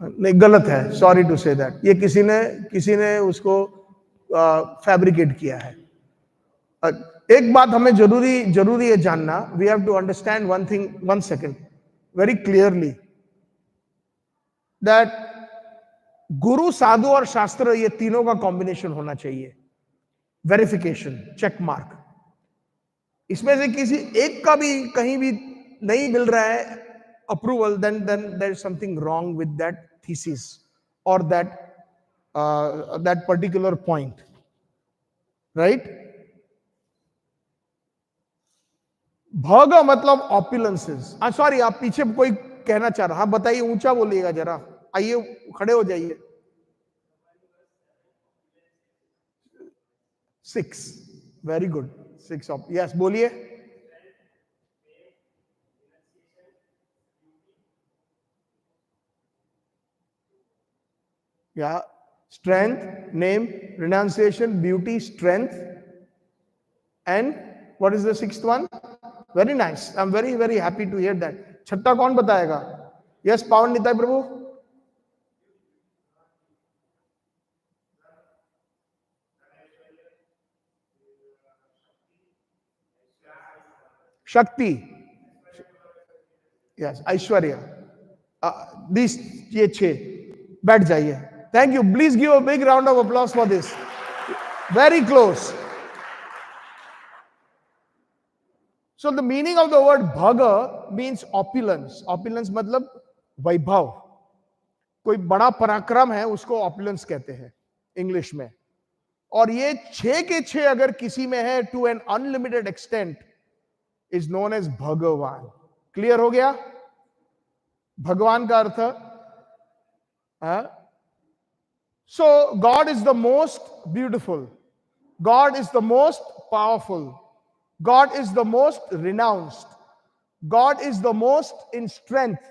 नहीं, गलत है, सॉरी टू से दैट। ये किसी ने उसको फैब्रिकेट किया है। एक बात हमें जरूरी है जानना। We have to understand one thing, one second, very clearly, that guru, sadhu और शास्त्र, ये तीनों का कॉम्बिनेशन होना चाहिए। Verification, check mark. इसमें से किसी एक का भी कहीं भी नहीं मिल रहा है approval, then there is something wrong with that thesis और दैट पर्टिकुलर पॉइंट, राइट? भग मतलब ऑपुलेंसेस। सॉरी, आप पीछे कोई कहना चाह रहा, हाँ बताइए, ऊंचा बोलिएगा जरा। आइए खड़े हो जाइए। 6, वेरी गुड, 6 ऑफ, यस बोलिए। या strength, name, renunciation, beauty, strength, and what is the sixth one? Very nice, I am very very happy to hear that. छठा कौन बताएगा? यस, पावन निताय प्रभु। शक्ति, यस, ऐश्वर्य। दिस, ये 6। बैठ जाइए। Thank you, please give a big round of applause for this. Very close. So the meaning of the word bhaga means opulence. Opulence मतलब वैभव। कोई बड़ा पराक्रम है उसको opulence कहते हैं इंग्लिश में। और ये 6 के 6 अगर किसी में है to an unlimited extent is known as भगवान। क्लियर हो गया? भगवान का अर्थ, so God is the most beautiful, God is the most powerful, God is the most renounced, God is the most in strength.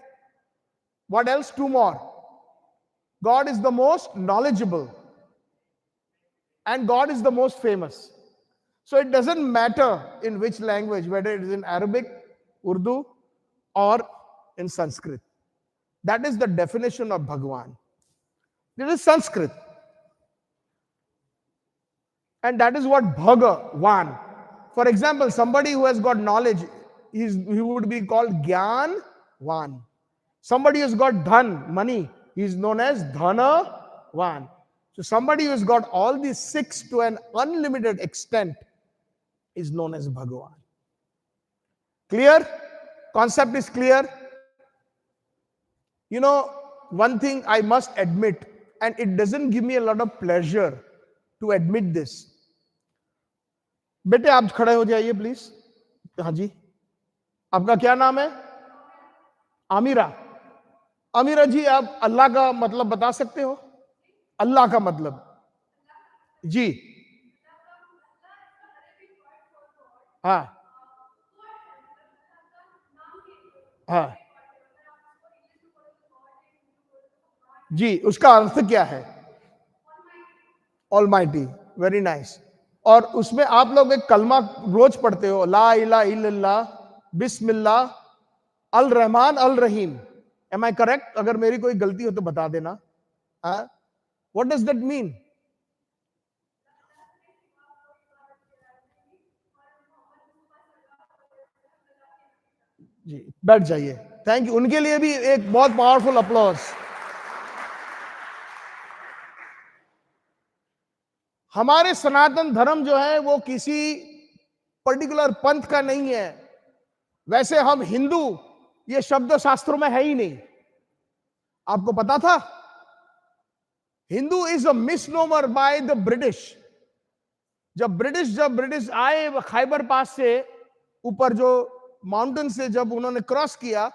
What else? 2 more. God is the most knowledgeable, and God is the most famous. So it doesn't matter in which language, whether it is in Arabic, Urdu, or in Sanskrit. That is the definition of Bhagwan. This is Sanskrit. And that is what Bhagavan. For example, somebody who has got knowledge, he would be called Gyanvan. Somebody who has got dhan, money, he is known as Dhanavan. So somebody who has got all these 6 to an unlimited extent is known as Bhagavan. Clear? Concept is clear. You know, one thing I must admit, and it doesn't give me a lot of pleasure to admit this. बेटे आप खड़े हो जाइए please. हाँ जी, आपका क्या नाम है? आमिरा. आमिरा जी, आप अल्लाह का मतलब बता सकते हो? अल्लाह का मतलब जी. हाँ हाँ जी, उसका अर्थ क्या है? ऑलमाइटी. Very nice. और उसमें आप लोग एक कलमा रोज पढ़ते हो, ला इलाहा इल्लल्लाह बिस्मिल्लाह अल रहमान अल रहीम. Am I correct? अगर मेरी कोई गलती हो तो बता देना. What does that mean? जी, बैठ जाइए. Thank you. उनके लिए भी एक बहुत पावरफुल अप्लॉज. हमारे सनातन धर्म जो है वो किसी पर्टिकुलर पंथ का नहीं है. वैसे हम हिंदू ये शब्द शास्त्रों में है ही नहीं. आपको पता था? Hindu is a misnomer by the British. जब ब्रिटिश आए खैबर पास से ऊपर जो माउंटेन से जब उन्होंने क्रॉस किया,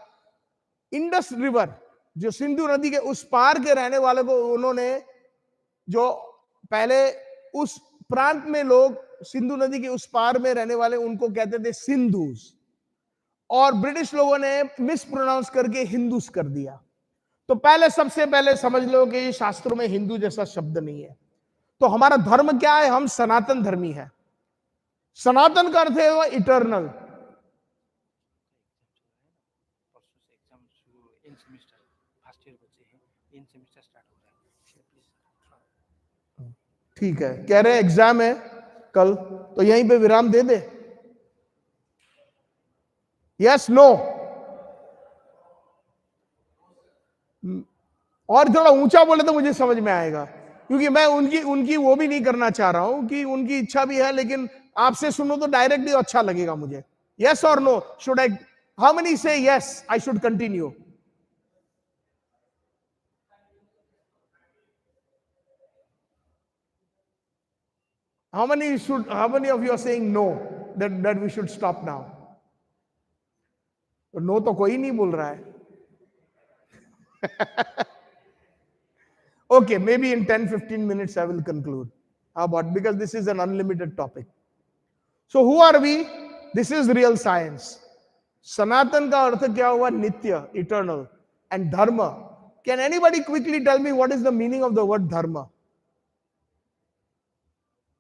इंडस रिवर जो सिंधु नदी के उस पार के रहने वाले को उन्होंने, जो पहले उस प्रांत में लोग सिंधु नदी के उस पार में रहने वाले उनको कहते थे सिंधुस, और ब्रिटिश लोगों ने मिस प्रोनाउंस करके हिंदूस कर दिया. तो पहले सबसे पहले समझ लो कि शास्त्रों में हिंदू जैसा शब्द नहीं है. तो हमारा धर्म क्या है? हम सनातन धर्मी है. सनातन का अर्थ है इटर्नल. ठीक है, कह रहे एग्जाम है कल, तो यहीं पे विराम दे दे. Yes no? और थोड़ा ऊंचा बोले तो मुझे समझ में आएगा, क्योंकि मैं उनकी वो भी नहीं करना चाह रहा हूं कि उनकी इच्छा भी है, लेकिन आपसे सुनो तो डायरेक्टली अच्छा लगेगा मुझे. यस और no? Should I, how many say yes I should continue? How many of you are saying no, that we should stop now? तो नो तो कोई नहीं बोल रहा है. Okay, maybe in 10-15 minutes I will conclude. How about, because this is an unlimited topic. So who are we? This is real science. Sanatan का अर्थ क्या हुआ? नित्य, eternal. And dharma. Can anybody quickly tell me what is the meaning of the word dharma?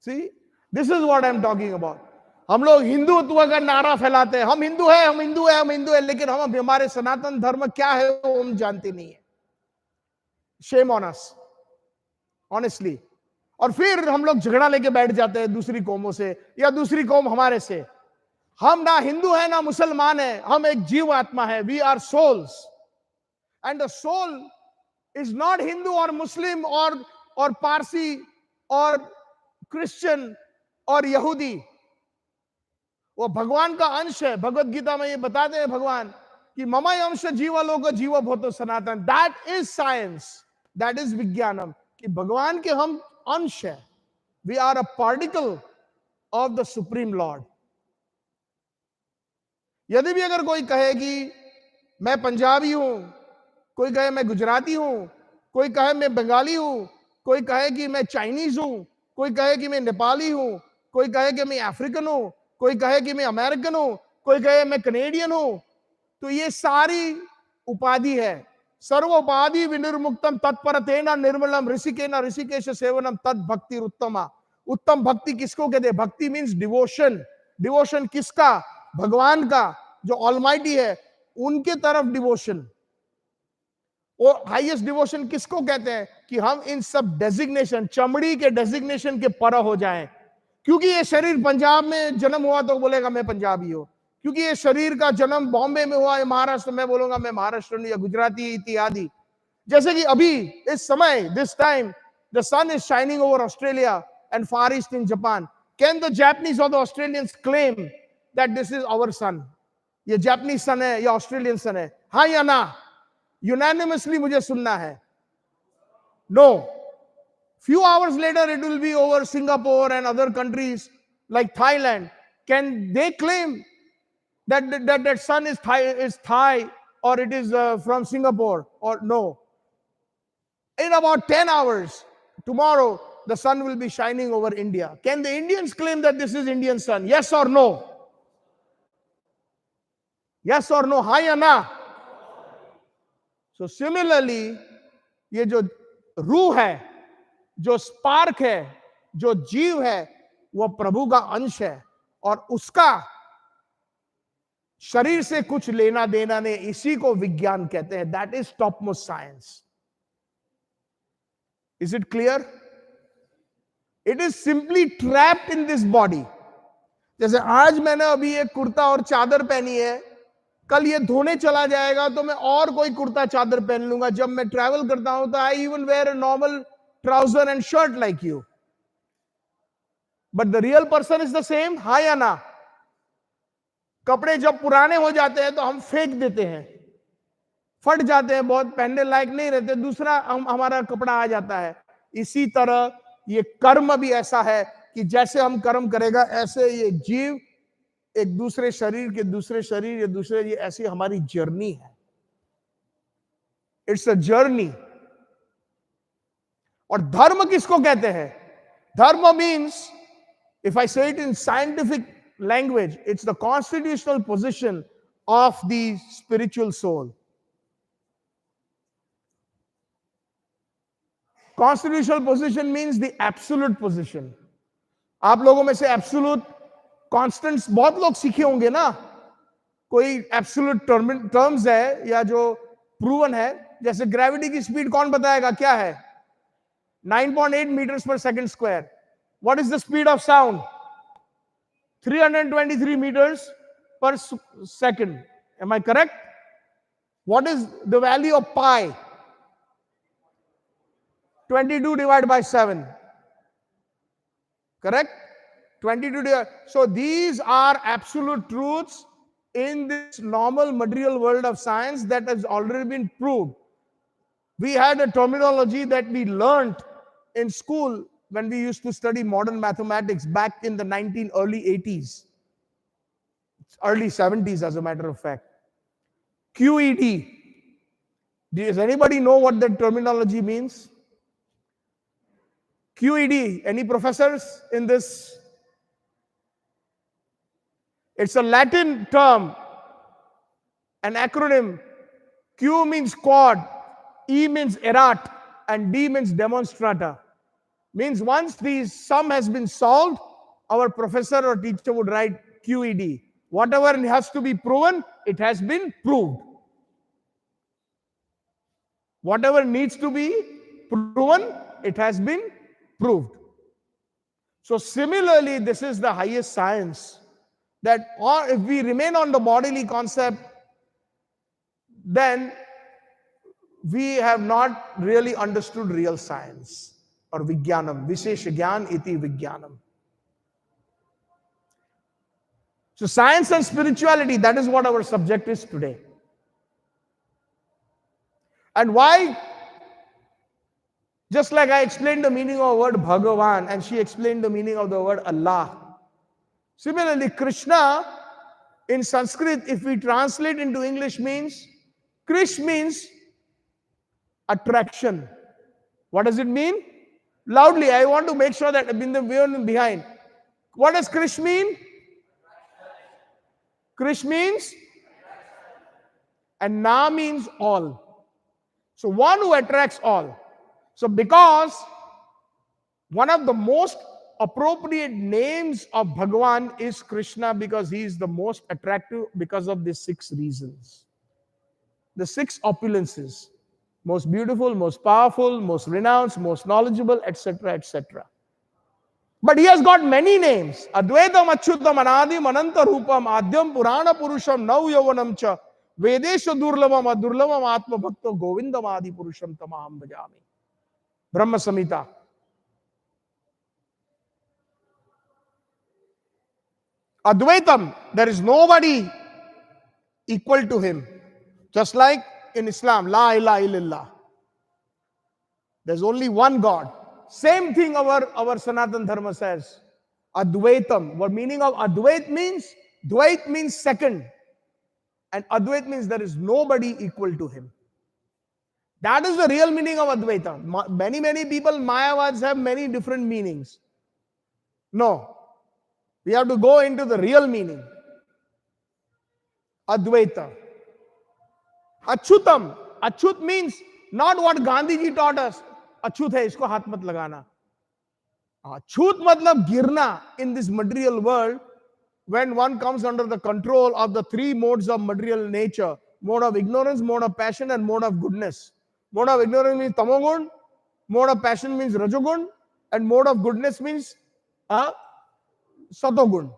See, this is what I am talking about. हम लोग हिंदुत्व का नारा फैलाते हैं, हम हिंदू है, हम हिंदू है, हम हिंदू है, लेकिन हम हमारे सनातन धर्म क्या है वो हम जानते नहीं है. Shame on us, honestly. और फिर हम लोग झगड़ा लेके बैठ जाते हैं दूसरी कौमों से या दूसरी कौम हमारे से. हम ना हिंदू है ना मुसलमान है, हम एक जीव आत्मा है. We are souls, and the soul is not Hindu or Muslim or Parsi or Christian और यहूदी. वो भगवान का अंश है. भगवत गीता में ये बताते हैं भगवान कि ममय अंश जीवलोक जीव भूतो सनातन. That is science, that is vijnanam, कि भगवान के हम अंश है. We are a particle of the supreme lord. यदि भी अगर कोई कहे कि मैं पंजाबी हूं, कोई कहे मैं गुजराती हूं, कोई कहे मैं बंगाली हूं, कोई कहे कि मैं चाइनीज हूं, कोई कहे कि मैं नेपाली हूं, कोई कहे कि मैं अफ्रीकन हूं, कोई कहे कि मैं अमेरिकन हूं, कोई कहे मैं कनेडियन हूं, तो ये सारी उपाधि है. सर्वोपाधि विनिर्मुक्तम तत्परतेन निर्मलम ऋषिकेन ऋषिकेश सेवनम तद भक्ति उत्तमा. उत्तम भक्ति किसको कहते हैं? भक्ति मीन्स डिवोशन. डिवोशन किसका? भगवान का, जो ऑलमाइटी है, उनके तरफ डिवोशन. और हाईएस्ट डिवोशन किसको कहते हैं? कि हम इन सब डेजिग्नेशन, चमड़ी के डेजिग्नेशन के पर हो जाएं. क्योंकि ये शरीर पंजाब में जन्म हुआ तो बोलेगा मैं पंजाबी हूं. क्योंकि ये शरीर का जन्म बॉम्बे में हुआ है, महाराष्ट्र में, बोलूंगा मैं महाराष्ट्र या गुजराती इत्यादि. जैसे कि अभी इस समय, this time the sun is shining over Australia and Far East in Japan. Can the Japanese और the Australians claim that this is our sun? ये जापानीज सन है या ऑस्ट्रेलियन सन है, हाँ या ना? यूनानिमसली मुझे सुनना है। No. Few hours later, it will be over Singapore and other countries like Thailand. Can they claim that sun is Thai or it is from Singapore? Or no? In about 10 hours, tomorrow, the sun will be shining over India. Can the Indians claim that this is Indian sun? Yes or no? Yes or no? हाँ या ना? So similarly, ये जो रूह है, जो spark है, जो जीव है, वो प्रभु का अंश है और उसका शरीर से कुछ लेना देना नहीं। इसी को विज्ञान कहते हैं। That is top most science. Is it clear? It is simply trapped in this body. जैसे आज मैंने अभी एक कुर्ता और चादर पहनी है, कल ये धोने चला जाएगा तो मैं और कोई कुर्ता चादर पहन लूंगा। जब मैं ट्रैवल करता हूं तो I even wear a normal trouser and shirt like you, but the real person is the same. हाँ या ना? कपड़े जब पुराने हो जाते हैं तो हम फेंक देते हैं, फट जाते हैं, बहुत पहनने लायक नहीं रहते, दूसरा हमारा कपड़ा आ जाता है। इसी तरह ये कर्म भी ऐसा है कि जैसे हम कर्म करेगा ऐसे ये जीव एक दूसरे शरीर के दूसरे शरीर या दूसरे, ये ऐसी हमारी जर्नी है। It's a journey. और धर्म किसको कहते हैं? धर्म means, if I say it in scientific language, it's the constitutional position of the spiritual soul. Constitutional position means the absolute position. आप लोगों में से एब्सोल्यूट कॉन्स्टेंट्स बहुत लोग सीखे होंगे ना। कोई एब्सोल्यूट टर्म्स है या जो प्रूवन है, जैसे ग्रेविटी की स्पीड कौन बताएगा क्या है? 9.8 meters per second square. What is the speed of sound? 323 meters per second. Am I correct? What is the value of pi? 22 divided by 7. Correct? 22 divided. So these are absolute truths in this normal material world of science that has already been proved. We had a terminology that we learned in school when we used to study modern mathematics back in the early 80s, early 70s as a matter of fact. QED. Does anybody know what that terminology means? QED. Any professors in this? It's a Latin term, an acronym. Q means quad, E means erat, and D means demonstrata. Means once the sum has been solved, our professor or teacher would write QED. Whatever has to be proven, it has been proved. Whatever needs to be proven, it has been proved. So similarly, this is the highest science. That or if we remain on the bodily concept, then we have not really understood real science. Or Vijnanam, Vishesha Gyan iti Vijnanam. So science and spirituality, that is what our subject is today. And why? Just like I explained the meaning of the word Bhagavan and she explained the meaning of the word Allah. Similarly, Krishna in Sanskrit, if we translate into English, means, Krish means attraction. What does it mean? Loudly, I want to make sure that I've been the one behind. What does Krish mean? Krish means, and Na means all. So one who attracts all. So because one of the most appropriate names of Bhagavan is Krishna, because he is the most attractive because of these 6 reasons. The 6 opulences. Most beautiful, most powerful, most renounced, most knowledgeable, etc., etc. But he has got many names. Advaitam Achyutam Anadim Ananta Rupam Adyam Purana Purusham Nav Yavanam Cha Vedesha Durlavam Adurlavam Atma Bhakto Govindam Adi Purusham Tamaham Bhajami. Brahma Samhita. Advaitam, there is nobody equal to him. Just like in Islam, La ilaha illallah. There's only one God. Same thing our Sanatan Dharma says. Advaitam. What meaning of Advait means? Dvait means second. And Advait means there is nobody equal to him. That is the real meaning of Advaita. Many people, Mayavads have many different meanings. No. We have to go into the real meaning. Advaita. Achyutam. Achyut means not what Gandhi ji taught us. Achyut hai, isko haath mat lagana. Achyut matlab girna in this material world when one comes under the control of the three modes of material nature. Mode of ignorance, mode of passion, and mode of goodness. Mode of ignorance means tamogun, mode of passion means rajogun, and mode of goodness means satogun.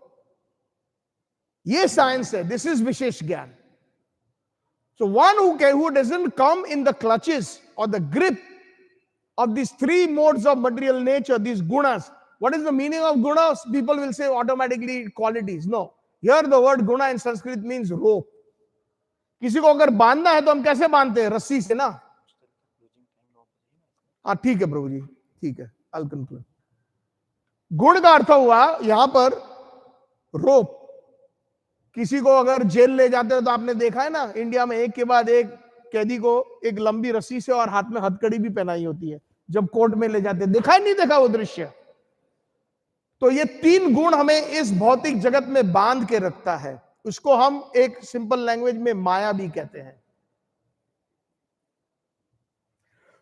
Ye science hai, this is Vishesh Gyan. So one who doesn't come in the clutches or the grip of these three modes of material nature, these gunas. What is the meaning of gunas? People will say automatically qualities. No. Here the word guna in Sanskrit means rope. किसी को अगर बांधना है तो हम कैसे बांधते हैं? रस्सी से ना. हाँ ठीक है प्रभु जी, ठीक है. I'll conclude. गुण का अर्थ हुआ यहां पर रोप. किसी को अगर जेल ले जाते हो तो आपने देखा है ना, इंडिया में एक के बाद एक कैदी को एक लंबी रस्सी से और हाथ में हथकड़ी भी पहनाई होती है जब कोर्ट में ले जाते. देखा ही नहीं देखा वो दृश्य? तो ये तीन गुण हमें इस भौतिक जगत में बांध के रखता है. उसको हम एक सिंपल लैंग्वेज में माया भी कहते हैं.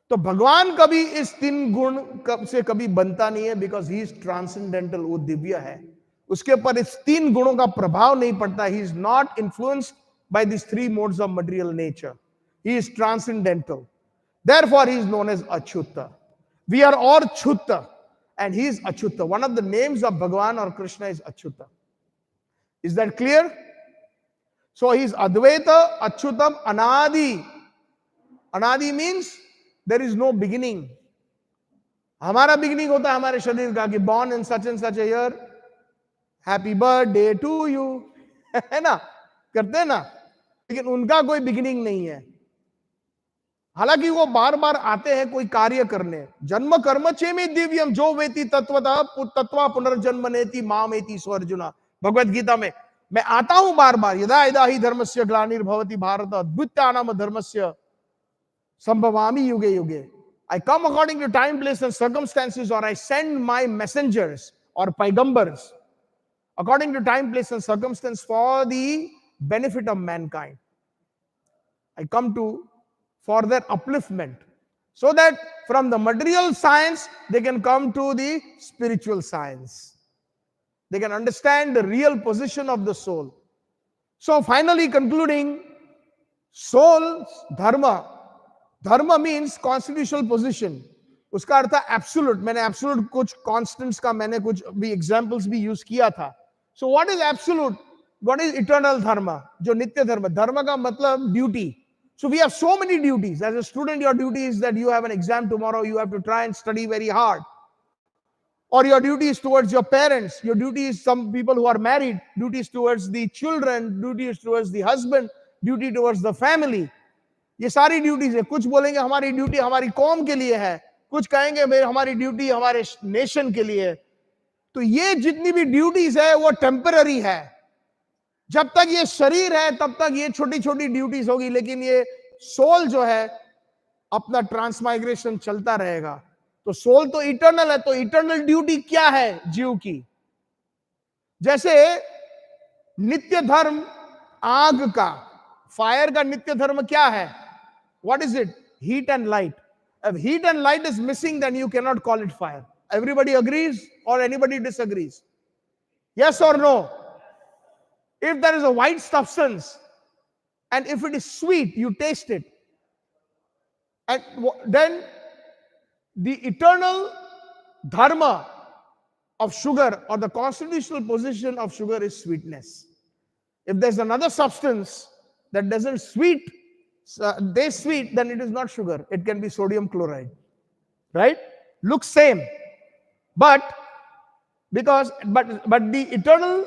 तो भगवान कभी इस तीन गुण से कभी बनता नहीं है, बिकॉज ही इज ट्रांसेंडेंटल. वो दिव्य है, उसके ऊपर इस तीन गुणों का प्रभाव नहीं पड़ता. He is not influenced by this three modes of material nature. He is transcendental. Therefore he is known as Achyuta. We are all chyuta and he is Achyuta. One of the names of Bhagavan or Krishna is Achyuta. Is that clear? So he is Advaita, Achyutam, Anadi. Anadi means there is no beginning. हमारा beginning होता है हमारे शरीर का कि born in such and such a year, happy birthday to you, है ना, करते हैं ना. लेकिन उनका कोई beginning नहीं है. हालांकि वो बार बार आते हैं कोई कार्य करने. जन्म कर्म चेमे दिव्यम जो वेति तत्वतः तत्वा पुनर्जन्म नेति मामेति स्वर्जुना. भगवत गीता में मैं आता हूं बार बार. यदा यदा ही धर्मस्य ग्लानिर्भवति भारत अद्भुतानाम धर्मस्य संभवामि युगे युगे. I come according to time, place and circumstances, or I send my messengers or paigambars according to time, place and circumstance for the benefit of mankind. I come for their upliftment, so that from the material science they can come to the spiritual science. They can understand the real position of the soul. So finally concluding, soul dharma. Dharma means constitutional position. उसका अर्थ है absolute. मैंने absolute कुछ constants का मैंने कुछ भी examples भी use किया था. So what is absolute? What is eternal dharma? जो नित्य धर्म. धर्म का मतलब duty. So we have so many duties. As a student, your duty is that you have an exam tomorrow, you have to try and study very hard. Or your duty is towards your parents. Your duty is some people who are married. Duty is towards the children. Duty is towards the husband. Duty towards the family. ये सारी duties है. कुछ बोलेंगे हमारी duty हमारी कौम के लिए है, कुछ कहेंगे हमारी ड्यूटी हमारे नेशन के लिए है. तो ये जितनी भी ड्यूटीज है वो टेम्पररी है. जब तक ये शरीर है तब तक ये छोटी छोटी ड्यूटीज होगी, लेकिन ये सोल जो है अपना ट्रांसमाइग्रेशन चलता रहेगा. तो सोल तो इटर्नल है. तो इटर्नल ड्यूटी क्या है जीव की? जैसे नित्य धर्म आग का, फायर का नित्य धर्म क्या है? What is it? Heat and light. If heat and light is missing, then you cannot call it fire. Everybody agrees or anybody disagrees? Yes or no? If there is a white substance and if it is sweet, you taste it. And then the eternal dharma of sugar or the constitutional position of sugar is sweetness. If there's another substance that doesn't taste sweet, then it is not sugar. It can be sodium chloride. Right? Looks same. But the eternal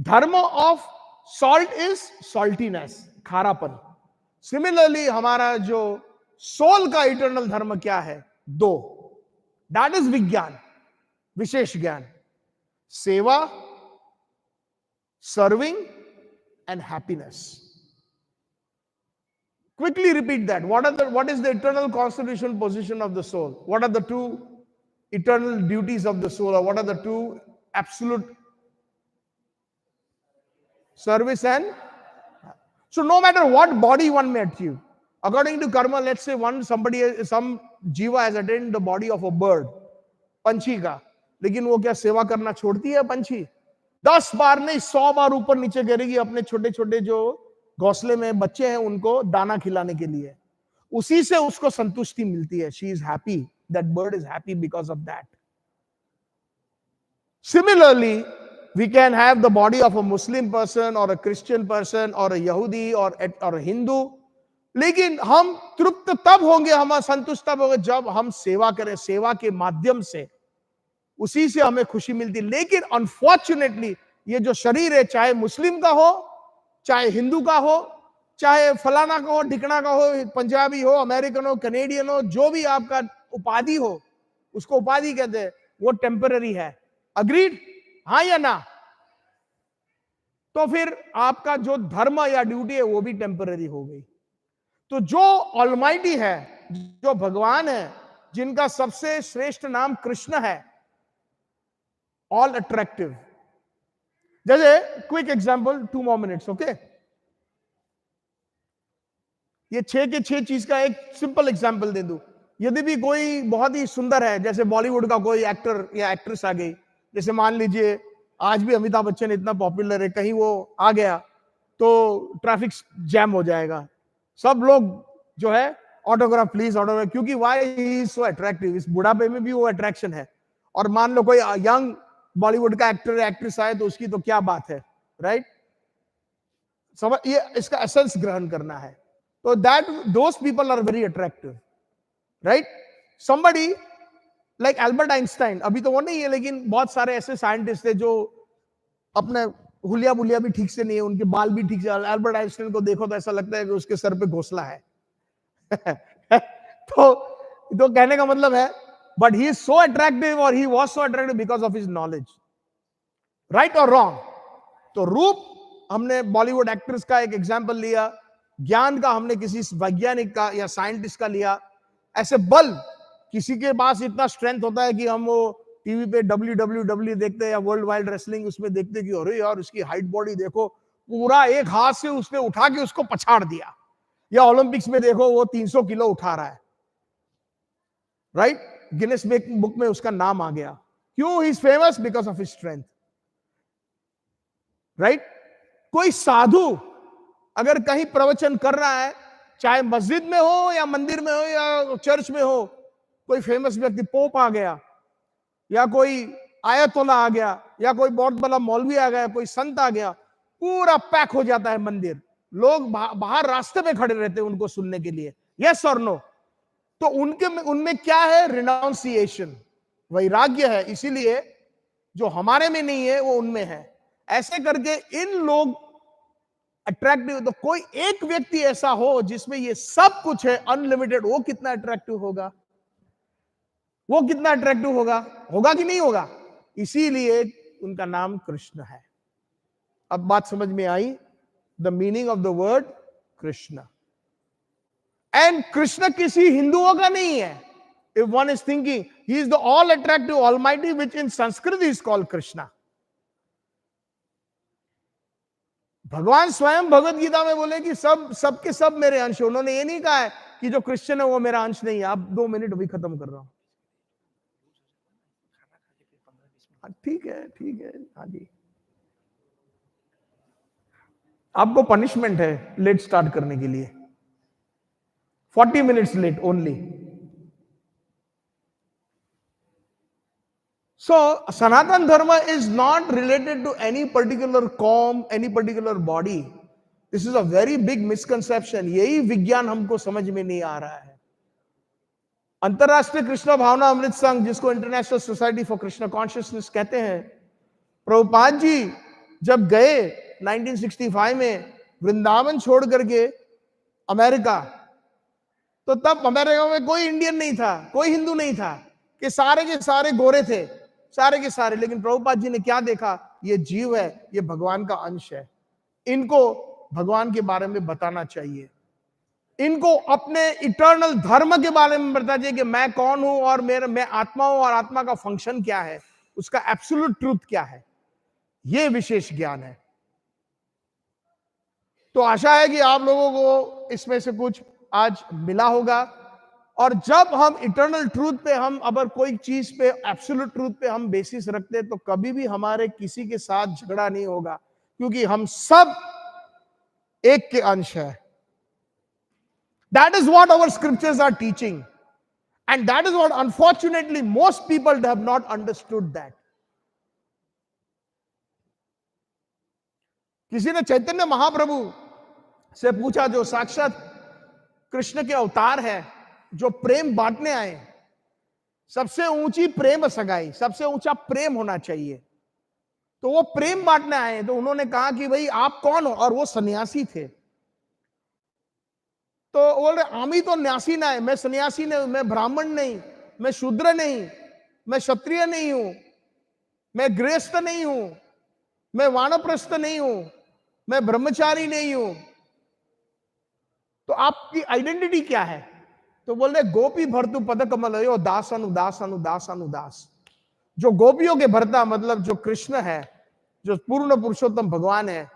dharma of salt is saltiness, खारापन. Similarly हमारा जो soul का eternal धर्म क्या है? दो. That is विज्ञान, विशेष ज्ञान. सेवा, serving and happiness. Quickly repeat that. What is the eternal constitutional position of the soul? What are the two eternal duties of the soul, or what are the two absolute? Service and. So no matter what body one may achieve, according to karma, let's say some jiva has attained the body of a bird, पंछी का, लेकिन वो क्या सेवा करना छोड़ती है? पंछी 10 बार नहीं 100 बार ऊपर नीचे गिरेगी अपने छोटे छोटे जो घोंसले में बच्चे हैं उनको दाना खिलाने के लिए. उसी से उसको संतुष्टि मिलती है. She is happy, that bird is happy because of that. Similarly we can have the body of a Muslim person or a Christian person or a Yahudi or a Hindu, लेकिन हम तृप्त तब होंगे, हम संतुष्ट तब होंगे जब हम सेवा करें. सेवा के माध्यम से उसी से हमें खुशी मिलती. लेकिन अनफॉर्चुनेटली ये जो शरीर है, चाहे मुस्लिम का हो, चाहे हिंदू का हो, चाहे फलाना का हो, ढिकना का हो, पंजाबी हो, अमेरिकन हो, कनेडियन हो, जो भी आपका उपाधि हो, उसको उपाधि कहते हैं, वो टेम्पररी है. अग्रीड? हाँ या ना? तो फिर आपका जो धर्म या ड्यूटी है वो भी टेम्पररी हो गई. तो जो ऑलमाइटी है, जो भगवान है, जिनका सबसे श्रेष्ठ नाम कृष्ण है, ऑल अट्रैक्टिव. जैसे quick example, 2 more minutes, okay? ये 6 के 6 चीज का एक सिंपल एग्जांपल दे दूं. यदि भी कोई बहुत ही सुंदर है, जैसे बॉलीवुड का कोई एक्टर या एक्ट्रेस आ गई, जैसे मान लीजिए आज भी अमिताभ बच्चन इतना पॉपुलर है, कहीं वो आ गया तो ट्रैफिक जैम हो जाएगा. सब लोग जो है ऑटोग्राफ प्लीज, ऑटोग्राफ, क्योंकि why he is so attractive. इस बुढ़ापे में भी वो अट्रैक्शन है. और मान लो कोई यंग बॉलीवुड का एक्टर एक्ट्रेस आए तो उसकी तो क्या बात है, राइट? समझ, ये इसका एसेंस ग्रहण करना है. तो that those people are very attractive, right? Somebody like Albert Einstein, अभी तो वो नहीं है, लेकिन बहुत सारे ऐसे साइंटिस्ट थे जो अपने हुलिया बुलिया भी ठीक से नहीं है, उनके बाल भी ठीक से. एल्बर्ट आइंस्टाइन को देखो तो ऐसा लगता है कि उसके सर पे घोंसला है. तो कहने का मतलब है, but he is so attractive, और he was so attractive because of his knowledge. Right और रॉन्ग? तो रूप हमने बॉलीवुड एक्ट्रेस का एक एग्जाम्पल लिया, ज्ञान का हमने किसी वैज्ञानिक का या साइंटिस्ट का लिया. ऐसे बल, किसी के पास इतना स्ट्रेंथ होता है कि हम वो टीवी पे WWE देखते हैं या वर्ल्ड वाइड रेसलिंग उसमें देखते हैं कि अरे यार उसकी हाइट बॉडी देखो, पूरा एक हाथ से उसने उठा के उसको पछाड़ दिया. या ओलंपिक्स में देखो वो 300 किलो उठा रहा है, राइट? गिनेस बुक में उसका नाम आ गया. क्यों? He is famous because of his strength, right? कोई साधु अगर कहीं प्रवचन कर रहा है, चाहे मस्जिद में हो या मंदिर में हो या चर्च में हो, कोई फेमस व्यक्ति, पोप आ गया या कोई आयतोल्ला आ गया या कोई बहुत बड़ा मौलवी आ गया, कोई संत आ गया, पूरा पैक हो जाता है मंदिर. लोग बाहर रास्ते में खड़े रहते हैं उनको सुनने के लिए. यस और नो? तो उनमें क्या है? रिनाउंसिएशन, वैराग्य है. इसीलिए जो हमारे में नहीं है वो उनमें है. ऐसे करके इन लोग अट्रैक्टिव. तो कोई एक व्यक्ति ऐसा हो जिसमें ये सब कुछ है, अनलिमिटेड, वो कितना अट्रैक्टिव होगा? वो कितना अट्रैक्टिव होगा? होगा कि नहीं होगा? इसीलिए उनका नाम कृष्ण है. अब बात समझ में आई? The meaning of the word Krishna. And Krishna किसी हिंदुओं का नहीं है. If one is thinking he is the all attractive almighty, which in Sanskrit is called Krishna. भगवान स्वयं भगवत गीता में बोले कि सबके सब मेरे अंश. उन्होंने ये नहीं कहा है कि जो क्रिश्चियन है वो मेरा अंश नहीं है. अब 2 मिनट अभी खत्म कर रहा हूं. ठीक है, ठीक है. हाँ जी, आपको पनिशमेंट है लेट स्टार्ट करने के लिए. 40 minutes late only. So Sanatan Dharma is not related to any particular qawm, any particular body. This is a very big misconception. यही विज्ञान हमको समझ में नहीं आ रहा है. अंतरराष्ट्रीय कृष्ण भावना अमृत संघ, जिसको international society for Krishna consciousness कहते हैं, प्रभुपाद जी जब गए 1965 में वृंदावन छोड़ करके अमेरिका, तो तब अमेरिका में कोई इंडियन नहीं था, कोई हिंदू नहीं था, कि सारे के सारे गोरे थे, सारे के सारे। लेकिन प्रभुपाद जी ने क्या देखा, ये जीव है, ये भगवान का अंश है, इनको भगवान के बारे में बताना चाहिए, इनको अपने इटर्नल धर्म के बारे में बताना चाहिए कि मैं कौन हूं और मैं आत्मा हूं और आत्मा का फंक्शन क्या है, उसका एब्सोल्यूट ट्रूथ क्या है, ये विशेष ज्ञान है। तो आशा है कि आप लोगों को इसमें से कुछ आज मिला होगा। और जब हम इटर्नल ट्रूथ पे, हम अगर कोई चीज पे एब्सोल्यूट ट्रूथ पे हम बेसिस रखते हैं, तो कभी भी हमारे किसी के साथ झगड़ा नहीं होगा, क्योंकि हम सब एक के अंश है। That is what our scriptures are teaching, and that is what unfortunately most people have not understood that. किसी ने चैतन्य महाप्रभु से पूछा, जो साक्षात कृष्ण के अवतार है, जो प्रेम बांटने आए, सबसे ऊंची प्रेम सगाई, सबसे ऊंचा प्रेम होना चाहिए, तो वो प्रेम बांटने आए। तो उन्होंने कहा कि भाई आप कौन हो, और वो सन्यासी थे। तो बोल रहे आमी तो न्यासी ना है, मैं सन्यासी नहीं हूं, मैं ब्राह्मण नहीं, मैं शूद्र नहीं, मैं क्षत्रिय नहीं हूं, मैं गृहस्थ नहीं हूं, मैं वानप्रस्थ नहीं हूं, मैं ब्रह्मचारी नहीं हूं, तो आपकी आइडेंटिटी क्या है? तो बोल रहे गोपी भरतु पद कमल यो दास अनुदास अनुदास अनुदास। जो गोपियों के भरता, मतलब जो कृष्ण है, जो पूर्ण पुरुषोत्तम भगवान है,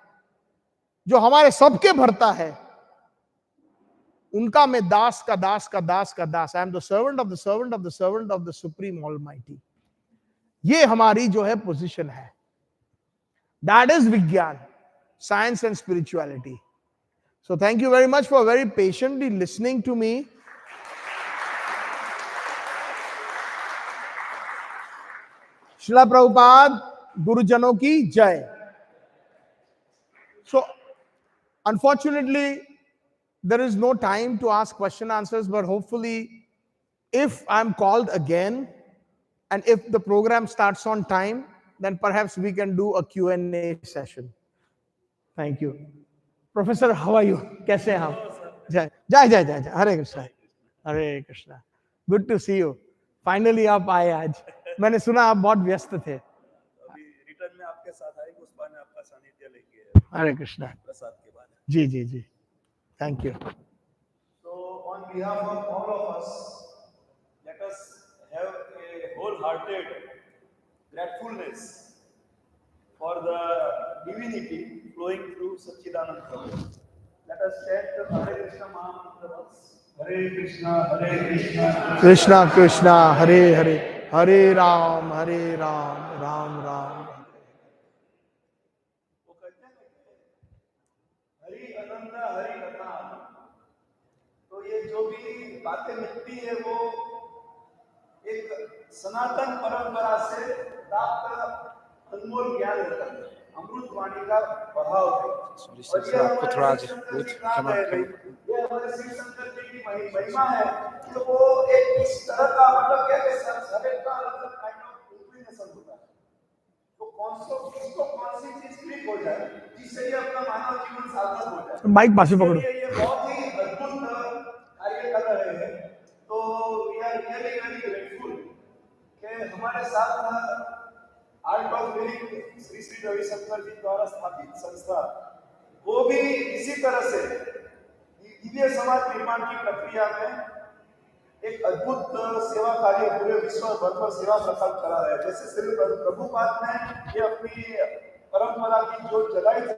जो हमारे सबके भरता है, उनका मैं दास का दास का दास का दास। I am the servant of the servant of the servant of the supreme almighty. ये हमारी जो है पोजीशन है। That is vigyan, science and spirituality. So thank you very much for very patiently listening to me. Srila Prabhupada गुरुजनों की जय। So unfortunately there is no time to ask question answers, but hopefully if I'm called again and if the program starts on time, then perhaps we can do a Q&A session. Thank you. Professor, how are you? कैसे हैं आप? जय जय जय जय जय, Hare Krishna, Hare Krishna. Good to see you. Finally आप आए आज। मैंने सुना आप बहुत व्यस्त थे। अभी रिटर्न में आपके साथ आए, उस बार आपका सानिध्य लेके हरे कृष्णा। प्रसाद के बाद। जी जी जी, thank you. So on behalf of all of us, let us have a wholehearted gratefulness for the divinity flowing through Satchitananda Prabhu. Let us chant the Hare Krishna Mahamantra once. Hare Krishna, Krishna Krishna, Hare Hare, Hare Ram, Ram Ram। वो कहते हैं हरि अनंत हरि कथा। तो ये जो भी बातें मिलती है वो एक सनातन परंपरा से प्राप्त अनमोल ज्ञान होता है, अमृत वाणी का प्रभाव है। और ये आपको थोड़ा ये हमारे शिव शंकर जी की महिमा है। तो वो एक इस तरह का, मतलब क्या कहते हैं, हरेक का अलग काइंड ऑफ इंक्लिनेशन होता है। तो कौन सी चीज क्लिक हो जाए जिससे ये अपना मानव जीवन सार्थक हो जाए। माइक पास पकड़ो। ये बहुत ही अद्भुत कार्य कर रहे हैं। तो we are really very grateful कि हमारे साथ Art of Living Shri Shri Ravishankar ji द्वारा स्थापित संस्था, वो भी इसी तरह से दिव्य समाज निर्माण की प्रक्रिया में एक अद्भुत सेवा कार्य पूरे विश्व भर पर सेवा प्रकल्प करा है। जैसे श्री प्रभुपाद ने ये अपनी परंपरा की जो जगाई थी,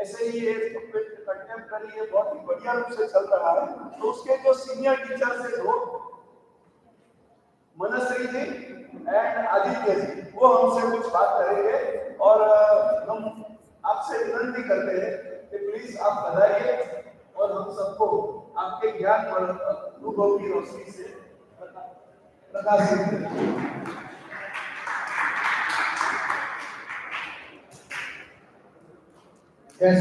ऐसे ही ये कंटेम्पररी ये बहुत ही बढ़िया रूप से चल रहा है। तो उसके जो सीनियर टीचर से दो, मनश्री जी एंड आदित्य जी, वो हमसे कुछ बात करेंगे। और हम आपसे विनती करते हैं कि प्लीज आप बताइए और हम सबको आपके ज्ञान और अनुभव की रोशनी से प्रकाशित करें।